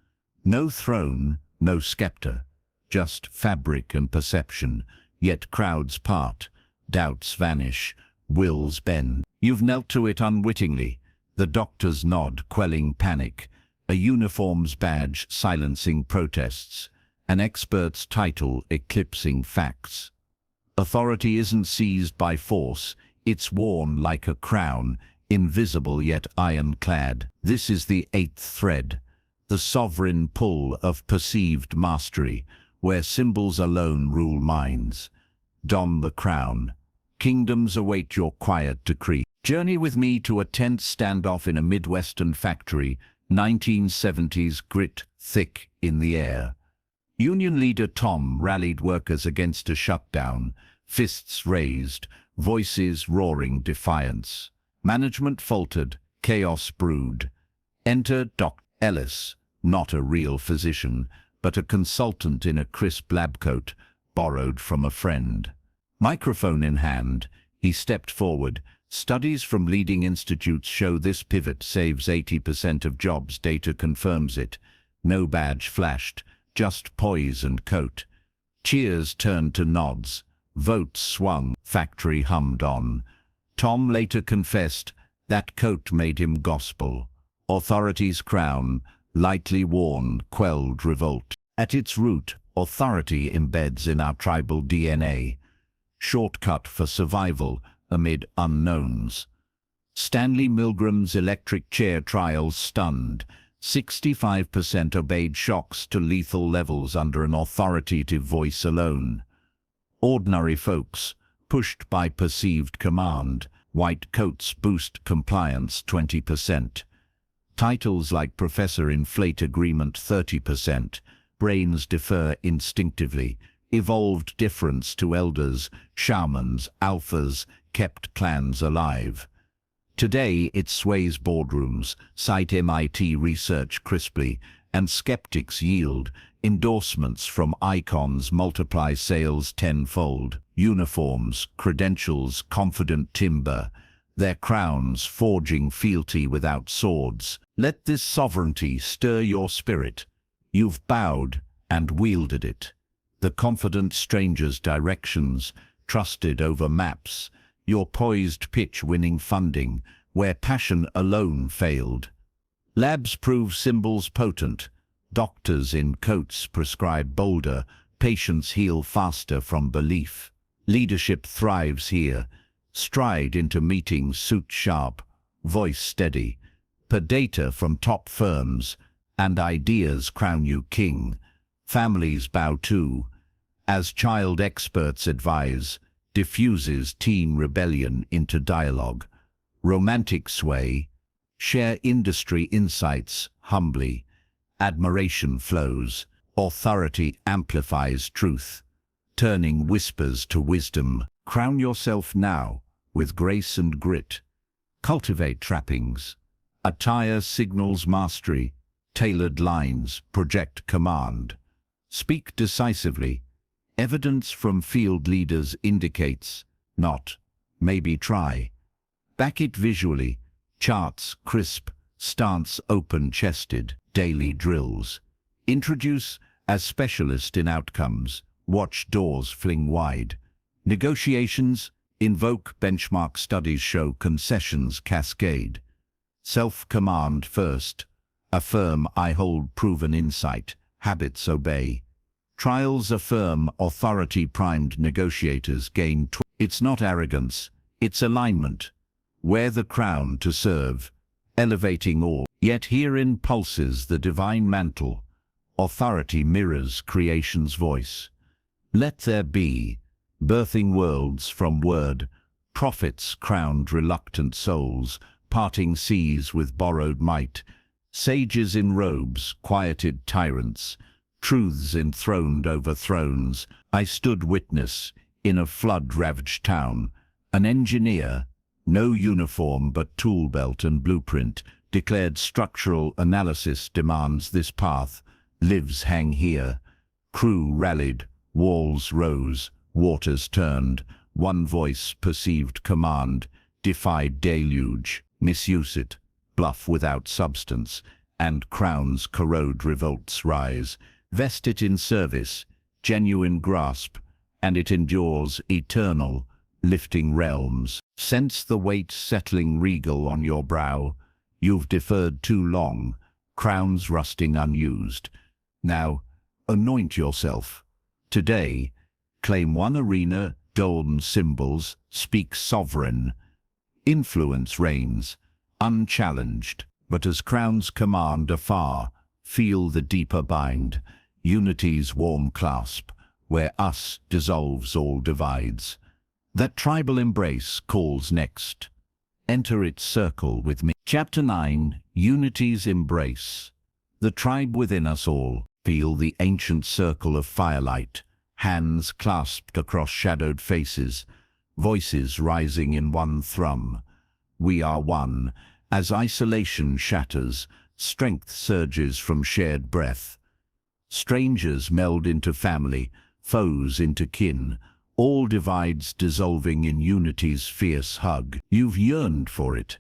No throne, no scepter, just fabric and perception, yet crowds part, doubts vanish, wills bend. You've knelt to it unwittingly, the doctor's nod quelling panic, a uniform's badge silencing protests, an expert's title eclipsing facts. Authority isn't seized by force, it's worn like a crown, invisible yet ironclad. This is the eighth thread, the sovereign pull of perceived mastery, where symbols alone rule minds. Don the crown. Kingdoms await your quiet decree. Journey with me to a tense standoff in a Midwestern factory, 1970s grit thick in the air. Union leader Tom rallied workers against a shutdown, fists raised, voices roaring defiance. Management faltered, chaos brewed. Enter Dr. Ellis, not a real physician, but a consultant in a crisp lab coat, borrowed from a friend. Microphone in hand, he stepped forward. Studies from leading institutes show this pivot saves 80% of jobs. Data confirms it. No badge flashed, just poise and coat. Cheers turned to nods. Votes swung. Factory hummed on. Tom later confessed that coat made him gospel. Authority's crown, lightly worn, quelled revolt. At its root, authority embeds in our tribal DNA. Shortcut for survival amid unknowns. Stanley Milgram's electric chair trials stunned. 65% obeyed shocks to lethal levels under an authoritative voice alone. Ordinary folks, pushed by perceived command. White coats boost compliance 20%. Titles like professor inflate agreement 30%. Brains defer instinctively. Evolved difference to elders, shamans, alphas, kept clans alive. Today it sways boardrooms, cite MIT research crisply, and skeptics yield. Endorsements from icons multiply sales tenfold. Uniforms, credentials, confident timber, their crowns forging fealty without swords. Let this sovereignty stir your spirit. You've bowed and wielded it. The confident stranger's directions, trusted over maps, your poised pitch winning funding, where passion alone failed. Labs prove symbols potent. Doctors in coats prescribe bolder, patients heal faster from belief. Leadership thrives here. Stride into meetings, suit sharp, voice steady. Per data from top firms, and ideas crown you king. Families bow too. As child experts advise, diffuses teen rebellion into dialogue. Romantic sway, share industry insights humbly. Admiration flows, authority amplifies truth, turning whispers to wisdom. Crown yourself now, with grace and grit. Cultivate trappings. Attire signals mastery, tailored lines project command. Speak decisively. Evidence from field leaders indicates, not, maybe try. Back it visually, charts crisp, stance open-chested, daily drills. Introduce as specialist in outcomes, watch doors fling wide. Negotiations, invoke benchmark studies show concessions cascade. Self-command first, affirm I hold proven insight, habits obey. Trials affirm authority-primed negotiators gain. It's not arrogance, it's alignment. Wear the crown to serve, elevating all. Yet herein pulses the divine mantle. Authority mirrors creation's voice. Let there be, birthing worlds from word, prophets crowned reluctant souls, parting seas with borrowed might, sages in robes quieted tyrants, truths enthroned over thrones. I stood witness in a flood-ravaged town, an engineer, no uniform but tool belt and blueprint, Declared structural analysis demands this path. Lives hang here. Crew rallied, walls rose, waters turned. One voice perceived command, defied deluge. Misuse it, bluff without substance, and crowns corrode, revolts rise. Vest it in service, genuine grasp, and it endures eternal, lifting realms. Sense the weight settling regal on your brow. You've deferred too long, crowns rusting unused. Now, anoint yourself. Today, claim one arena, golden symbols, speak sovereign. Influence reigns, unchallenged, but as crowns command afar, feel the deeper bind, unity's warm clasp, where us dissolves all divides. That tribal embrace calls next. Enter its circle with me. Chapter 9, Unity's Embrace. The tribe within us all. Feel the ancient circle of firelight, hands clasped across shadowed faces, voices rising in one thrum. We are one. As isolation shatters, strength surges from shared breath. Strangers meld into family, foes into kin, all divides dissolving in unity's fierce hug. You've yearned for it.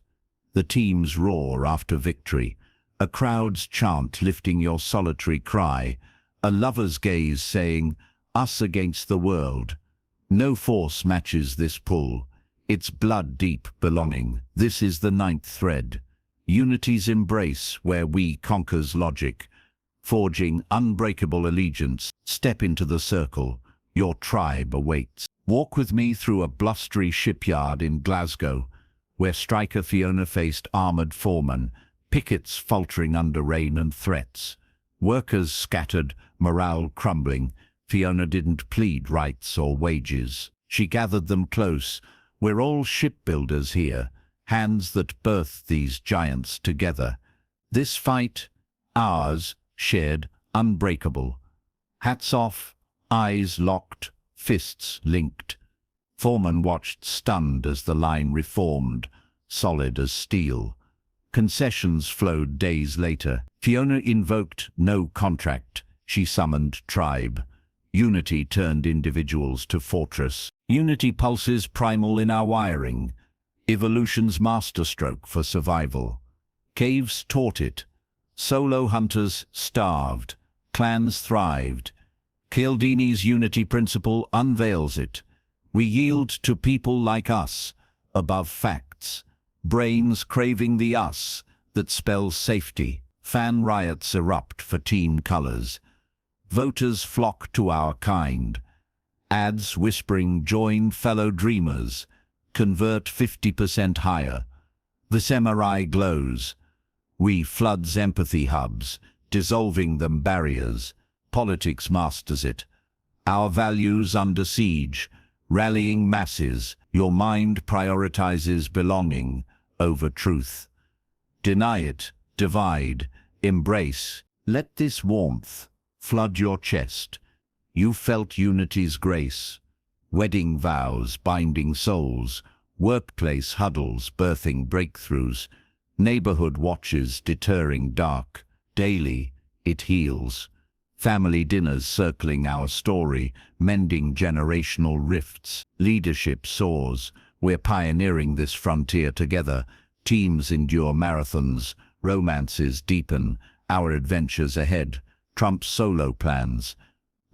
The teams roar after victory, a crowd's chant lifting your solitary cry, a lover's gaze saying, us against the world. No force matches this pull. It's blood-deep belonging. This is the ninth thread. Unity's embrace where we conquers logic. Forging unbreakable allegiance. Step into the circle. Your tribe awaits. Walk with me through a blustery shipyard in Glasgow, where striker Fiona faced armored foremen, pickets faltering under rain and threats. Workers scattered, morale crumbling. Fiona didn't plead rights or wages. She gathered them close. We're all shipbuilders here, hands that birth these giants together. This fight, ours, shared, unbreakable. Hats off, eyes locked, fists linked. Foreman watched stunned as the line reformed, solid as steel. Concessions flowed days later. Fiona invoked no contract. She summoned tribe. Unity turned individuals to fortress. Unity pulses primal in our wiring. Evolution's masterstroke for survival. Caves taught it. Solo hunters starved. Clans thrived. Cialdini's unity principle unveils it. We yield to people like us, above facts. Brains craving the us that spells safety. Fan riots erupt for team colors. Voters flock to our kind. Ads whispering join fellow dreamers. Convert 50% higher. The samurai glows. We floods empathy hubs, dissolving them barriers. Politics masters it. Our values under siege. Rallying masses. Your mind prioritizes belonging over truth. Deny it. Divide. Embrace. Let this warmth flood your chest. You felt unity's grace. Wedding vows binding souls. Workplace huddles birthing breakthroughs. Neighborhood watches deterring dark. Daily, it heals. Family dinners circling our story, mending generational rifts. Leadership soars. We're pioneering this frontier together. Teams endure marathons. Romances deepen. Our adventures ahead. Trump solo plans.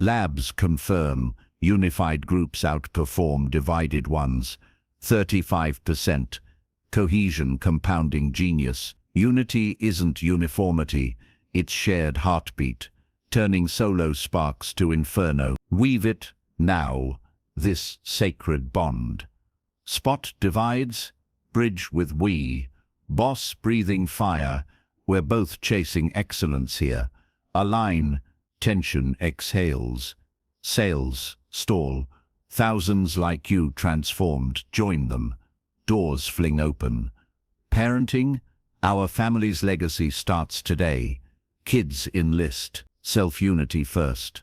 Labs confirm. Unified groups outperform divided ones. 35%. Cohesion compounding genius. Unity isn't uniformity. It's shared heartbeat. Turning solo sparks to inferno. Weave it, now, this sacred bond. Spot divides, bridge with we. Boss breathing fire, we're both chasing excellence here. Align, tension exhales. Sails, stall. Thousands like you transformed, join them. Doors fling open. Parenting, our family's legacy starts today. Kids enlist. Self-unity first.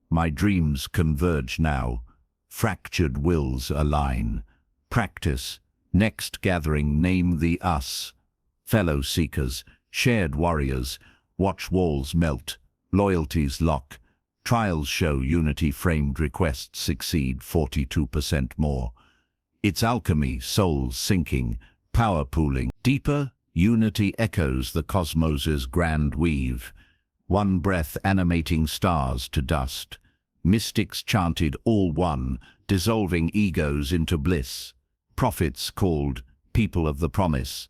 My dreams converge now. Fractured wills align. Practice. Next gathering name the us. fellow seekers, shared warriors, watch walls melt, loyalties lock. Trials show unity-framed requests exceed 42% more. It's alchemy, souls sinking, power pooling. Deeper, unity echoes the cosmos's grand weave. One breath animating stars to dust. Mystics chanted all one, dissolving egos into bliss. Prophets called people of the promise,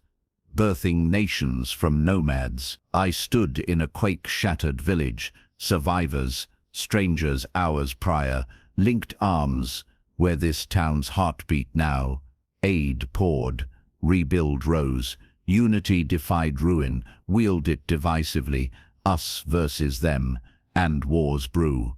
birthing nations from nomads. I stood in a quake-shattered village, survivors, strangers hours prior, linked arms, where this town's heartbeat now. Aid poured, rebuild rose, unity defied ruin, wield it divisively, us versus them, and wars brew.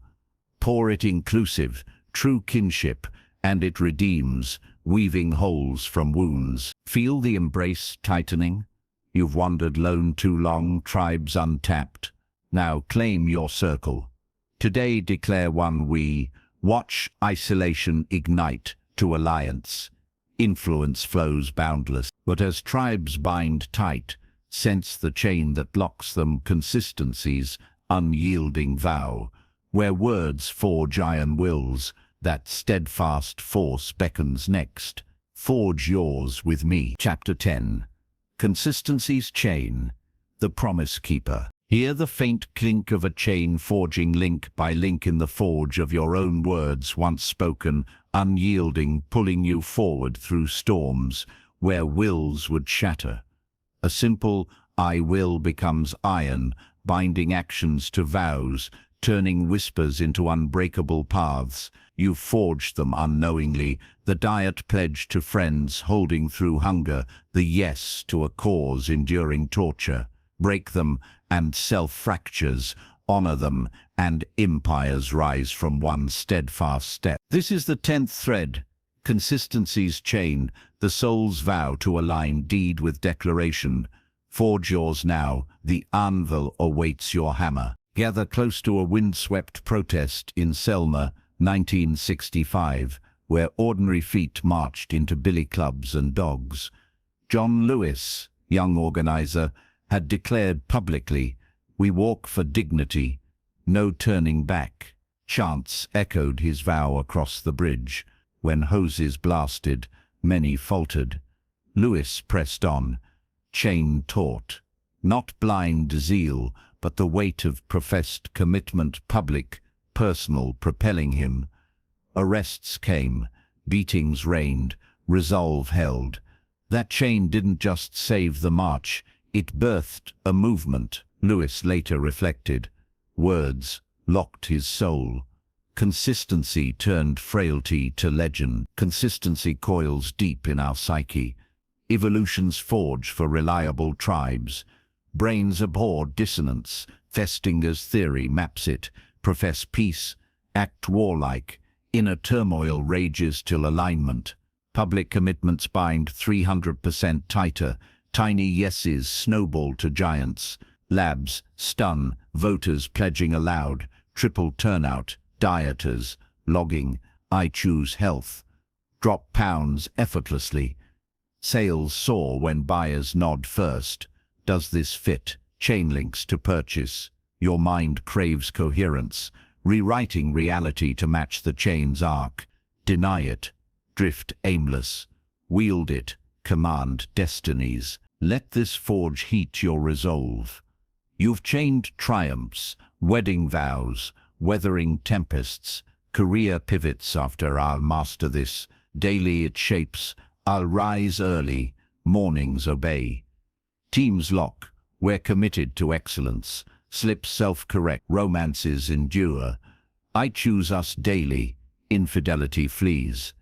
Pour it inclusive, true kinship, and it redeems, weaving holes from wounds. Feel the embrace tightening? You've wandered lone too long, tribes untapped. Now claim your circle. Today declare one we, watch isolation ignite to alliance. Influence flows boundless, but as tribes bind tight, sense the chain that locks them, consistency's unyielding vow. Where words forge iron wills, that steadfast force beckons next. Forge yours with me. Chapter 10. Consistency's Chain, the Promise Keeper. Hear the faint clink of a chain forging link by link in the forge of your own words once spoken, unyielding, pulling you forward through storms where wills would shatter. A simple I will becomes iron, binding actions to vows, turning whispers into unbreakable paths. You forged them unknowingly, the diet pledge to friends holding through hunger, the yes to a cause enduring torture. Break them, and self-fractures, honor them, and empires rise from one steadfast step. This is the 10th thread, consistency's chain, the soul's vow to align deed with declaration. Forge yours now, the anvil awaits your hammer. Gather close to a windswept protest in Selma, 1965, where ordinary feet marched into billy clubs and dogs. John Lewis, young organizer, had declared publicly, "We walk for dignity, no turning back." Chants echoed his vow across the bridge. When hoses blasted, many faltered. Lewis pressed on, chain taut, not blind zeal, but the weight of professed commitment, public, personal, propelling him. Arrests came, beatings reigned, resolve held. That chain didn't just save the march, it birthed a movement. Lewis later reflected. Words locked his soul. Consistency turned frailty to legend. Consistency coils deep in our psyche. Evolution's forge for reliable tribes. Brains abhor dissonance. Festinger's theory maps it. Profess peace, act warlike. Inner turmoil rages till alignment. Public commitments bind 300% tighter. Tiny yeses snowball to giants. Labs stun, voters pledging aloud. Triple turnout, dieters, logging, I choose health. Drop pounds effortlessly. Sales soar when buyers nod first. Does this fit? Chain links to purchase. Your mind craves coherence, rewriting reality to match the chain's arc. Deny it. Drift aimless. Wield it. Command destinies. Let this forge heat your resolve. You've chained triumphs, wedding vows, weathering tempests, career pivots after I'll master this. Daily it shapes, I'll rise early, mornings obey. Teams lock, we're committed to excellence. Slips self-correct, romances endure. I choose us daily, infidelity flees.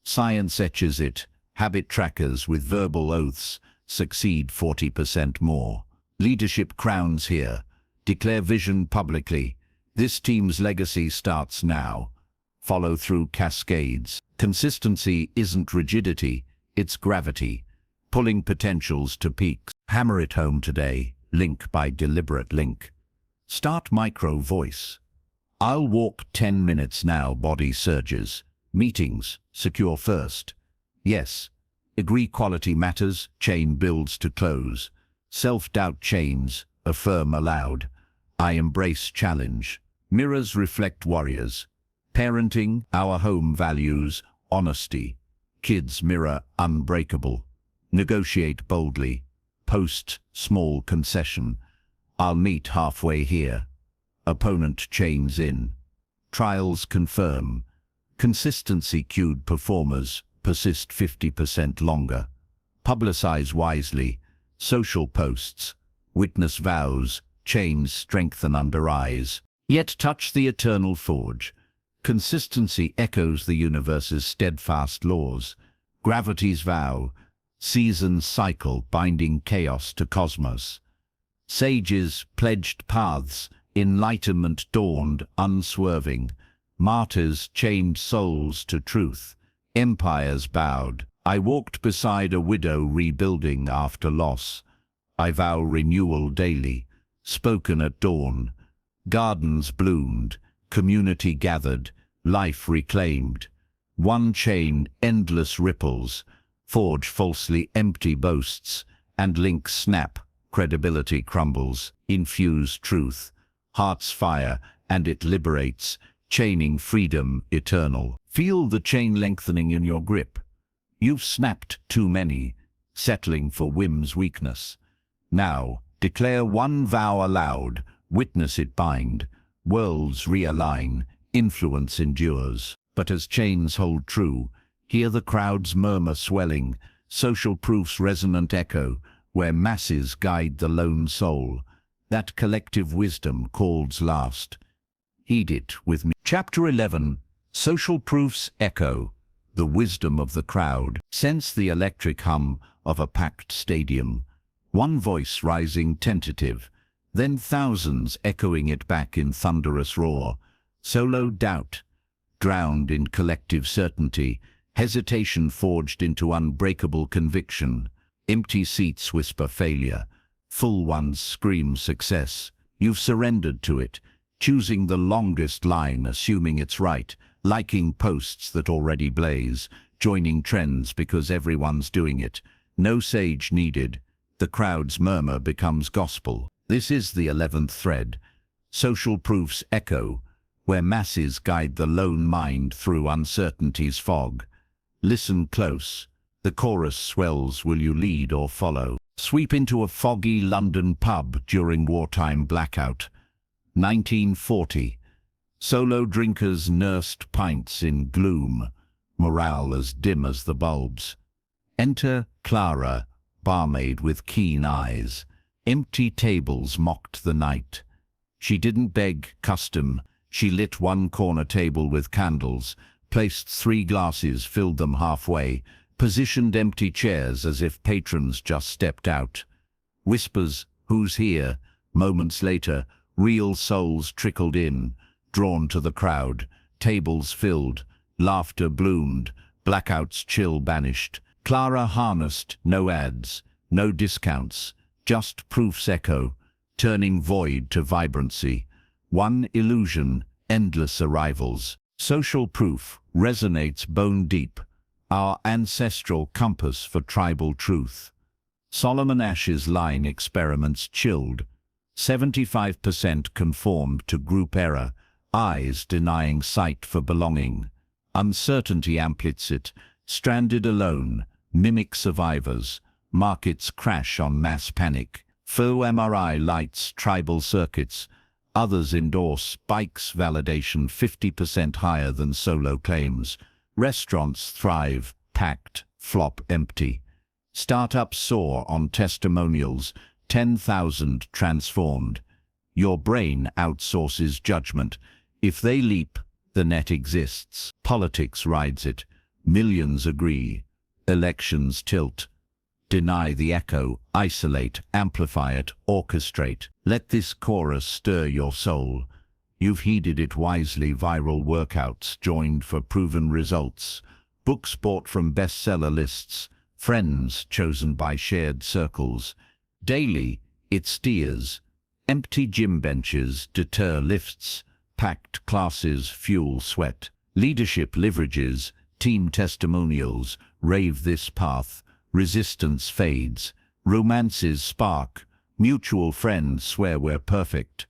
Science etches it, habit trackers with verbal oaths succeed 40% more. Leadership crowns here. Declare vision publicly. This team's legacy starts now. Follow through cascades. Consistency isn't rigidity, it's gravity, pulling potentials to peaks. Hammer it home today, link by deliberate link. Start micro voice. I'll walk 10 minutes now, body surges. Meetings, secure first. Yes. Agree quality matters, chain builds to close. Self-doubt chains, affirm aloud. I embrace challenge. Mirrors reflect warriors. Parenting, our home values, honesty. Kids mirror unbreakable. Negotiate boldly. Post, small concession. I'll meet halfway here. Opponent chains in. Trials confirm. Consistency cued performers persist 50% longer. Publicize wisely. Social posts. Witness vows. Chains strengthen under eyes. Yet touch the eternal forge. Consistency echoes the universe's steadfast laws. Gravity's vow. Seasons cycle binding chaos to cosmos. Sages pledged paths. Enlightenment dawned unswerving. Martyrs chained souls to truth. Empires bowed. I walked beside a widow rebuilding after loss. I vow renewal daily. Spoken at dawn. Gardens bloomed. Community gathered. Life reclaimed. One chain, endless ripples. Forge falsely empty boasts. And links snap. Credibility crumbles. Infuse truth. Heart's fire, and it liberates. Chaining freedom eternal. Feel the chain lengthening in your grip. You've snapped too many, settling for whim's weakness. Now, declare one vow aloud, witness it bind. Worlds realign, influence endures. But as chains hold true, hear the crowd's murmur swelling, social proof's resonant echo, where masses guide the lone soul. That collective wisdom calls last. Heed it with me. Chapter 11. Social Proof's Echo. The wisdom of the crowd. Sense the electric hum of a packed stadium. One voice rising tentative, then thousands echoing it back in thunderous roar. Solo doubt, drowned in collective certainty, hesitation forged into unbreakable conviction. Empty seats whisper failure, full ones scream success. You've surrendered to it, choosing the longest line, assuming it's right, liking posts that already blaze, joining trends because everyone's doing it. No sage needed. The crowd's murmur becomes gospel. This is the 11th thread. Social Proof's Echo, where masses guide the lone mind through uncertainty's fog. Listen close. The chorus swells, will you lead or follow? Sweep into a foggy London pub during wartime blackout. 1940. Solo drinkers nursed pints in gloom, morale as dim as the bulbs. Enter Clara, barmaid with keen eyes. Empty tables mocked the night. She didn't beg custom. She lit one corner table with candles, placed 3 glasses, filled them halfway, positioned empty chairs as if patrons just stepped out. Whispers, who's here? Moments later, real souls trickled in, drawn to the crowd. Tables filled, laughter bloomed, blackout's chill banished. Clara harnessed, no ads, no discounts, just proof's echo, turning void to vibrancy. One illusion, endless arrivals. Social proof resonates bone deep, our ancestral compass for tribal truth. Solomon Ash's line experiments chilled. 75% conformed to group error, eyes denying sight for belonging. Uncertainty amplifies it, stranded alone, mimic survivors. Markets crash on mass panic. Faux MRI lights tribal circuits. Others endorse bikes validation 50% higher than solo claims. Restaurants thrive, packed, flop empty. Startups soar on testimonials, 10,000 transformed. Your brain outsources judgment. If they leap, the net exists. Politics rides it. Millions agree. Elections tilt. Deny the echo, isolate, amplify it, orchestrate. Let this chorus stir your soul. You've heeded it wisely. Viral workouts joined for proven results. Books bought from bestseller lists. Friends chosen by shared circles. Daily, it steers. Empty gym benches deter lifts. Packed classes fuel sweat. Leadership leverages. Team testimonials rave this path. Resistance fades. Romances spark. Mutual friends swear we're perfect.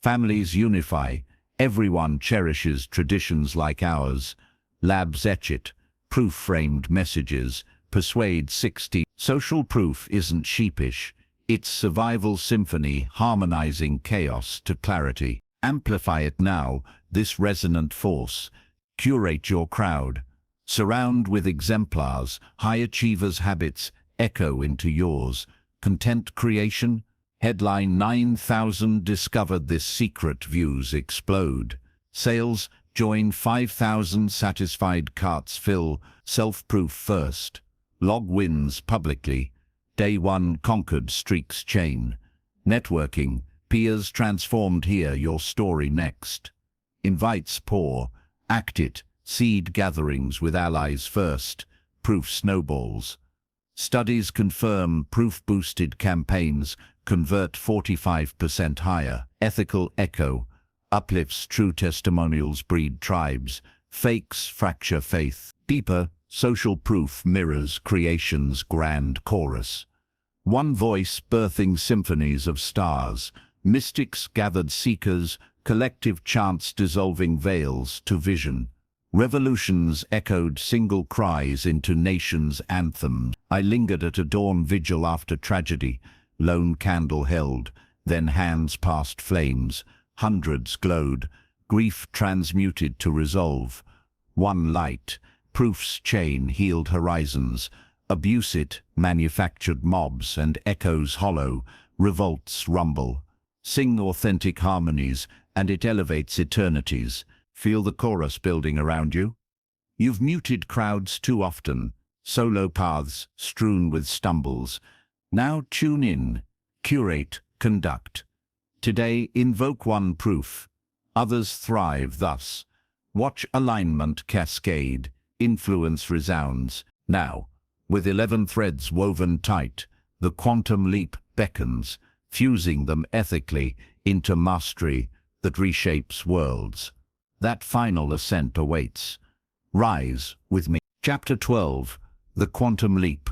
Families unify. Everyone cherishes traditions like ours. Labs etch it. Proof-framed messages. Persuade 60. Social proof isn't sheepish. It's survival symphony harmonizing chaos to clarity. Amplify it now, this resonant force. Curate your crowd. Surround with exemplars. High achievers' habits echo into yours. Content creation. Headline 9,000 discovered this secret, views explode. Sales join 5,000 satisfied carts fill. Self-proof first. Log wins publicly. Day one conquered streaks chain. Networking. Peers transformed here, your story next. Invites pour. Act it. Seed gatherings with allies first. Proof snowballs. Studies confirm proof-boosted campaigns convert 45% higher. Ethical echo. Uplifts true testimonials breed tribes. Fakes fracture faith. Deeper. Social proof mirrors creation's grand chorus. One voice birthing symphonies of stars. Mystics gathered seekers. Collective chants dissolving veils to vision. Revolutions echoed single cries into nations' anthems. I lingered at a dawn vigil after tragedy. Lone candle held, then hands past flames. Hundreds glowed, grief transmuted to resolve. One light, proof's chain healed horizons. Abuse it, manufactured mobs and echoes hollow. Revolts rumble. Sing authentic harmonies, and it elevates eternities. Feel the chorus building around you? You've muted crowds too often, solo paths strewn with stumbles. Now tune in, curate, conduct. Today invoke one proof. Others thrive thus. Watch alignment cascade, influence resounds. Now, with 11 threads woven tight, the quantum leap beckons, fusing them ethically into mastery that reshapes worlds. That final ascent awaits. Rise with me. Chapter 12. The Quantum Leap.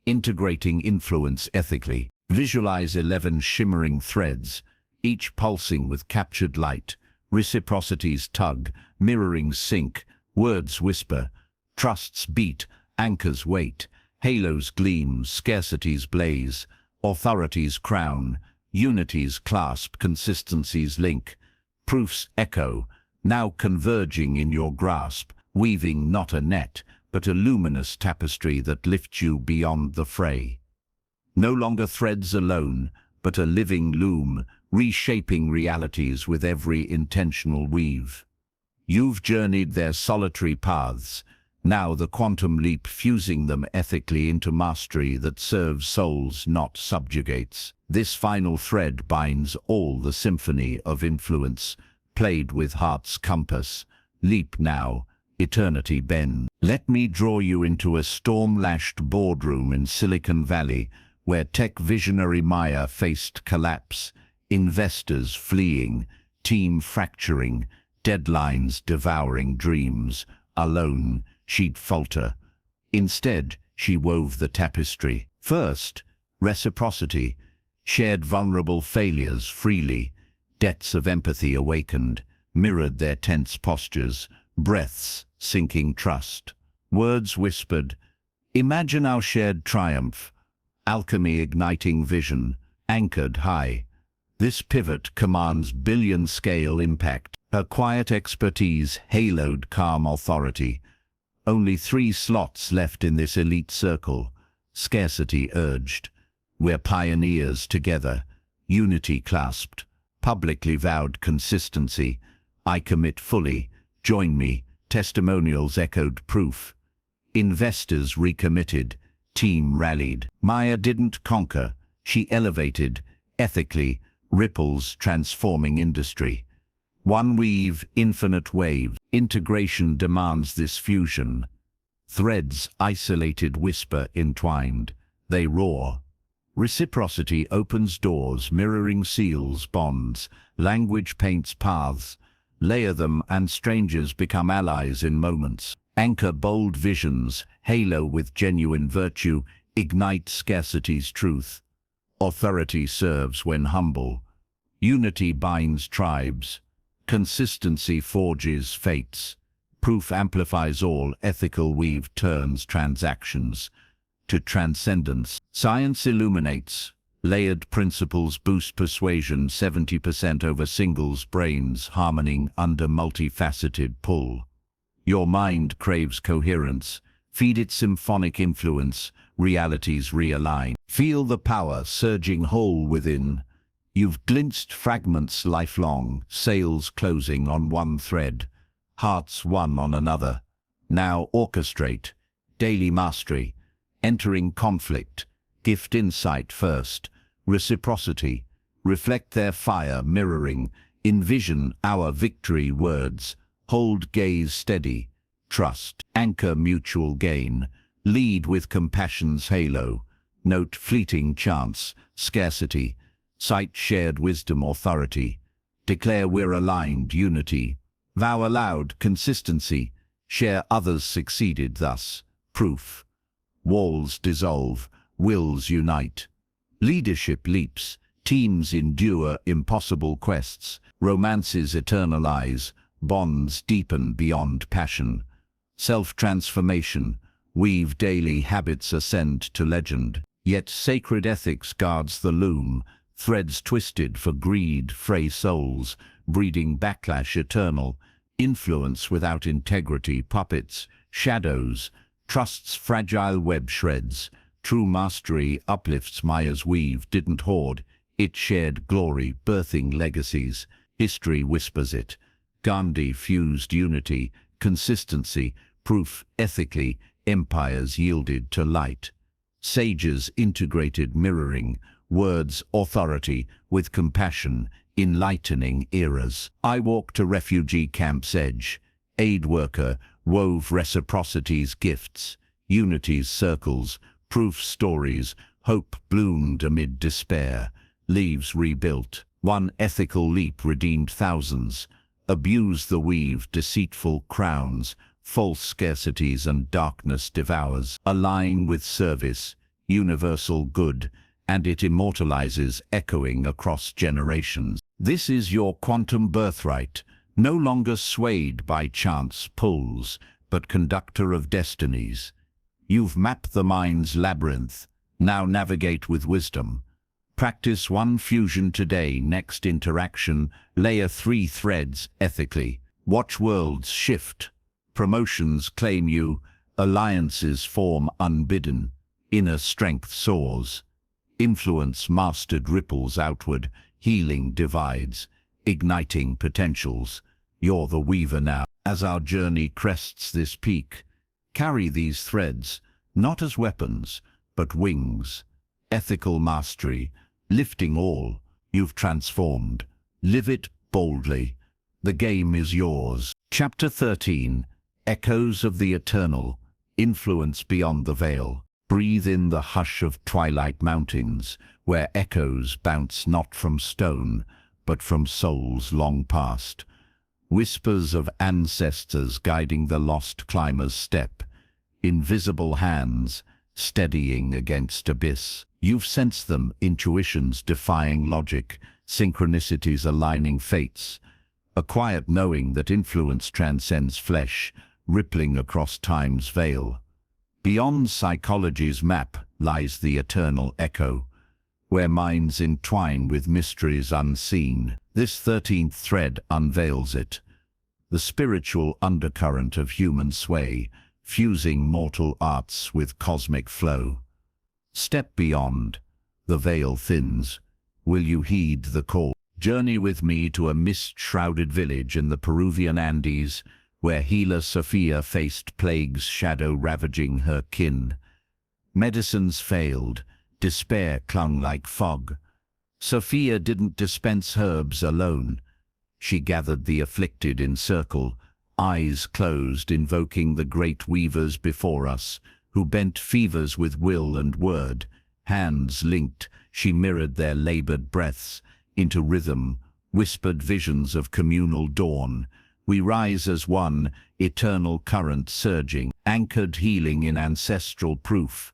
Integrating influence ethically. Visualize 11 shimmering threads, each pulsing with captured light. Reciprocities tug, mirroring sync, words whisper, trusts beat, anchors wait, halos gleam, scarcities blaze, authorities crown, unities clasp, consistencies link, proofs echo, now converging in your grasp, weaving not a net, but a luminous tapestry that lifts you beyond the fray. No longer threads alone, but a living loom, reshaping realities with every intentional weave. You've journeyed their solitary paths, now the quantum leap fusing them ethically into mastery that serves souls, not subjugates. This final thread binds all the symphony of influence, played with heart's compass. Leap now, eternity bend. Let me draw you into a storm-lashed boardroom in Silicon Valley, where tech visionary Maya faced collapse, investors fleeing, team fracturing, deadlines devouring dreams. Alone, she'd falter. Instead, she wove the tapestry. First, reciprocity, shared vulnerable failures freely. Debts of empathy awakened, mirrored their tense postures, breaths sinking trust. Words whispered, imagine our shared triumph. Alchemy igniting vision, anchored high. This pivot commands billion-scale impact. Her quiet expertise haloed calm authority. Only 3 slots left in this elite circle. Scarcity urged. We're pioneers together. Unity clasped. Publicly vowed consistency. I commit fully. Join me. Testimonials echoed proof. Investors recommitted. Team rallied. Maya didn't conquer. She elevated. Ethically. Ripples transforming industry. One weave, infinite wave. Integration demands this fusion. Threads isolated whisper entwined. They roar. Reciprocity opens doors, mirroring seals bonds. Language paints paths. Layer them and strangers become allies in moments. Anchor bold visions, halo with genuine virtue. ignite scarcity's truth. Authority serves when humble. Unity binds tribes. Consistency forges fates. Proof amplifies all. Ethical weave turns transactions to transcendence. Science illuminates. Layered principles boost persuasion 70% over singles. Brains harmoning under multifaceted pull. Your mind craves coherence. Feed it symphonic influence. Realities realign. Feel the power surging whole within. You've glimpsed fragments lifelong, sails closing on one thread, hearts one on another. Now orchestrate. Daily mastery. Entering conflict. Gift insight first. Reciprocity. Reflect their fire mirroring. Envision our victory words. Hold gaze steady. Trust. Anchor mutual gain. Lead with compassion's halo. Note fleeting chance. Scarcity. Cite shared wisdom authority. Declare we're aligned unity. Vow aloud consistency. Share others succeeded thus. Proof. Walls dissolve. Wills unite. Leadership leaps. Teams endure impossible quests. Romances eternalize. Bonds deepen beyond passion. Self-transformation. Weave daily habits ascend to legend. Yet sacred ethics guards the loom. Threads twisted for greed fray souls. Breeding backlash eternal. Influence without integrity puppets. Shadows. Trust's fragile web shreds. True mastery uplifts. Maya's weave didn't hoard. It shared glory, birthing legacies. History whispers it. Gandhi fused unity, consistency, proof ethically. Empires yielded to light. Sages integrated mirroring. Words authority with compassion, enlightening eras. I walked a refugee camp's edge. Aid worker wove reciprocity's gifts. Unity's circles. Proof stories. Hope bloomed amid despair. Leaves rebuilt. One ethical leap redeemed thousands. Abuse the weave. Deceitful crowns. False scarcities and darkness devours. Align with service. Universal good. And it immortalizes, echoing across generations. This is your quantum birthright. No longer swayed by chance pulls, but conductor of destinies. You've mapped the mind's labyrinth. Now navigate with wisdom. Practice one fusion today. Next interaction. Layer 3 threads ethically. Watch worlds shift. Promotions claim you. Alliances form unbidden. Inner strength soars. Influence mastered ripples outward. Healing divides. Igniting potentials. You're the weaver now. As our journey crests this peak, carry these threads, not as weapons, but wings. Ethical mastery, lifting all. You've transformed. Live it boldly. The game is yours. Chapter 13. Echoes of the Eternal. Influence beyond the veil. Breathe in the hush of twilight mountains, where echoes bounce not from stone, but from souls long past. Whispers of ancestors guiding the lost climber's step. Invisible hands, steadying against abyss. You've sensed them, intuitions defying logic, synchronicities aligning fates. A quiet knowing that influence transcends flesh, rippling across time's veil. Beyond psychology's map lies the eternal echo, where minds entwine with mysteries unseen. This 13th thread unveils it, the spiritual undercurrent of human sway, fusing mortal arts with cosmic flow. Step beyond, the veil thins. Will you heed the call? Journey with me to a mist-shrouded village in the Peruvian Andes, where healer Sophia faced plague's shadow ravaging her kin. Medicines failed, despair clung like fog. Sophia didn't dispense herbs alone. She gathered the afflicted in circle, eyes closed, invoking the great weavers before us, who bent fevers with will and word. Hands linked, she mirrored their labored breaths into rhythm, whispered visions of communal dawn. We rise as one, eternal current surging, anchored healing in ancestral proof.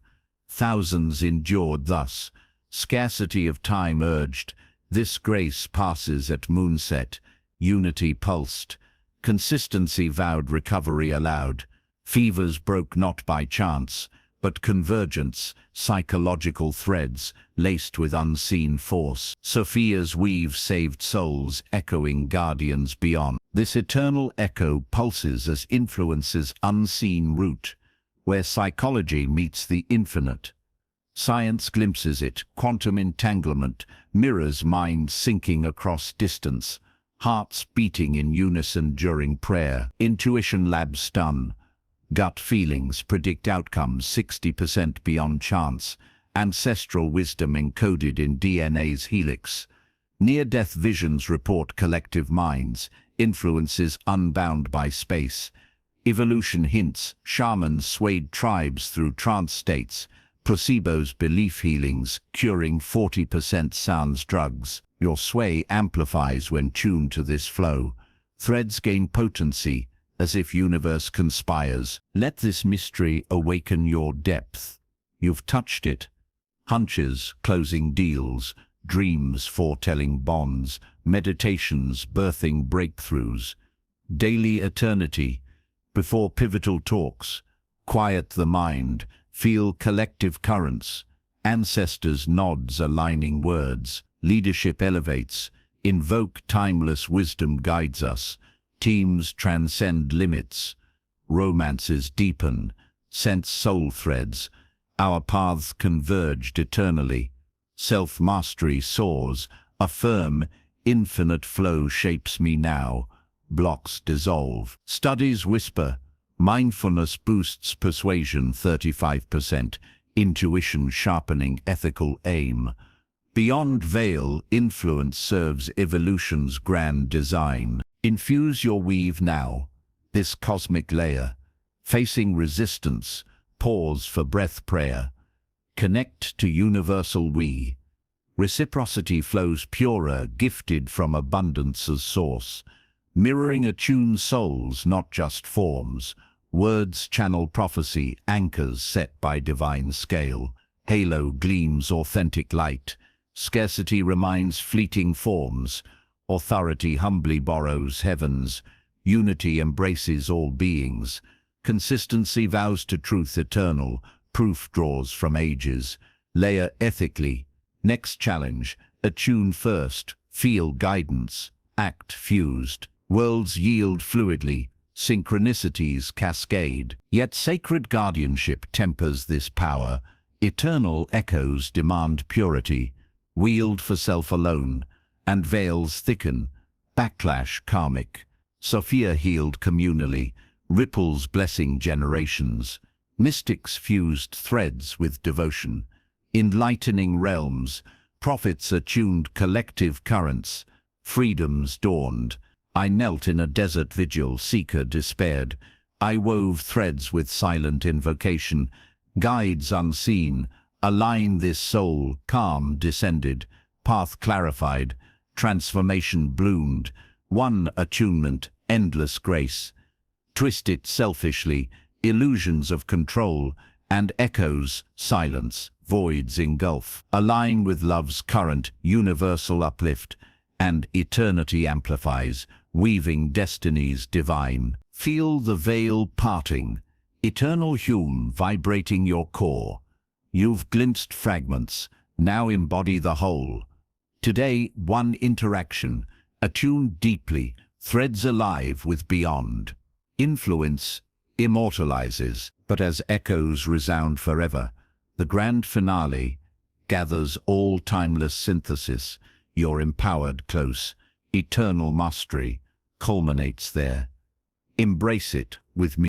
thousands endured thus. Scarcity of time urged, this grace passes at moonset. Unity pulsed, consistency vowed, recovery allowed. Fevers broke not by chance, but convergence, psychological threads, laced with unseen force. Sophia's weave saved souls, echoing guardians beyond. This eternal echo pulses as influence's unseen root, where psychology meets the infinite. Science glimpses it, quantum entanglement, mirrors minds sinking across distance, hearts beating in unison during prayer. Intuition labs stun. Gut feelings predict outcomes 60% beyond chance. Ancestral wisdom encoded in DNA's helix. Near-death visions report collective minds, influences unbound by space. Evolution hints, shamans swayed tribes through trance states. Placebos belief healings, curing 40% sounds drugs. Your sway amplifies when tuned to this flow. Threads gain potency, as if universe conspires. Let this mystery awaken your depth. You've touched it. Hunches closing deals, dreams foretelling bonds, meditations birthing breakthroughs. Daily eternity, before pivotal talks. Quiet the mind, feel collective currents. Ancestors' nods aligning words. Leadership elevates, invoke timeless wisdom guides us. Teams transcend limits, romances deepen, sense soul threads. Our paths converged eternally. Self-mastery soars, affirm, infinite flow shapes me now. Blocks dissolve. Studies whisper, mindfulness boosts persuasion 35%, intuition sharpening ethical aim. Beyond veil, influence serves evolution's grand design. Infuse your weave now, this cosmic layer. Facing resistance, pause for breath prayer. Connect to universal we. Reciprocity flows purer, gifted from abundance's source. Mirroring attuned souls, not just forms. Words channel prophecy, anchors set by divine scale. Halo gleams authentic light. Scarcity reminds fleeting forms. Authority humbly borrows heavens. Unity embraces all beings. Consistency vows to truth eternal. Proof draws from ages. Layer ethically. Next challenge, attune first. Feel guidance. Act fused. Worlds yield fluidly. Synchronicities cascade. Yet sacred guardianship tempers this power. Eternal echoes demand purity. Wield for self alone. And veils thicken, backlash karmic. Sophia healed communally, ripples blessing generations. Mystics fused threads with devotion. Enlightening realms, prophets attuned collective currents. Freedoms dawned. I knelt in a desert vigil, seeker despaired. I wove threads with silent invocation. Guides unseen, align this soul, calm descended. Path clarified. Transformation bloomed, one attunement, endless grace. Twist it selfishly, illusions of control, and echoes, silence, voids engulf. Align with love's current, universal uplift, and eternity amplifies, weaving destinies divine. Feel the veil parting, eternal hum vibrating your core. You've glimpsed fragments, now embody the whole. Today, one interaction, attuned deeply, threads alive with beyond. Influence immortalizes, but as echoes resound forever, the grand finale gathers all timeless synthesis. Your empowered close, eternal mastery culminates there. Embrace it with me.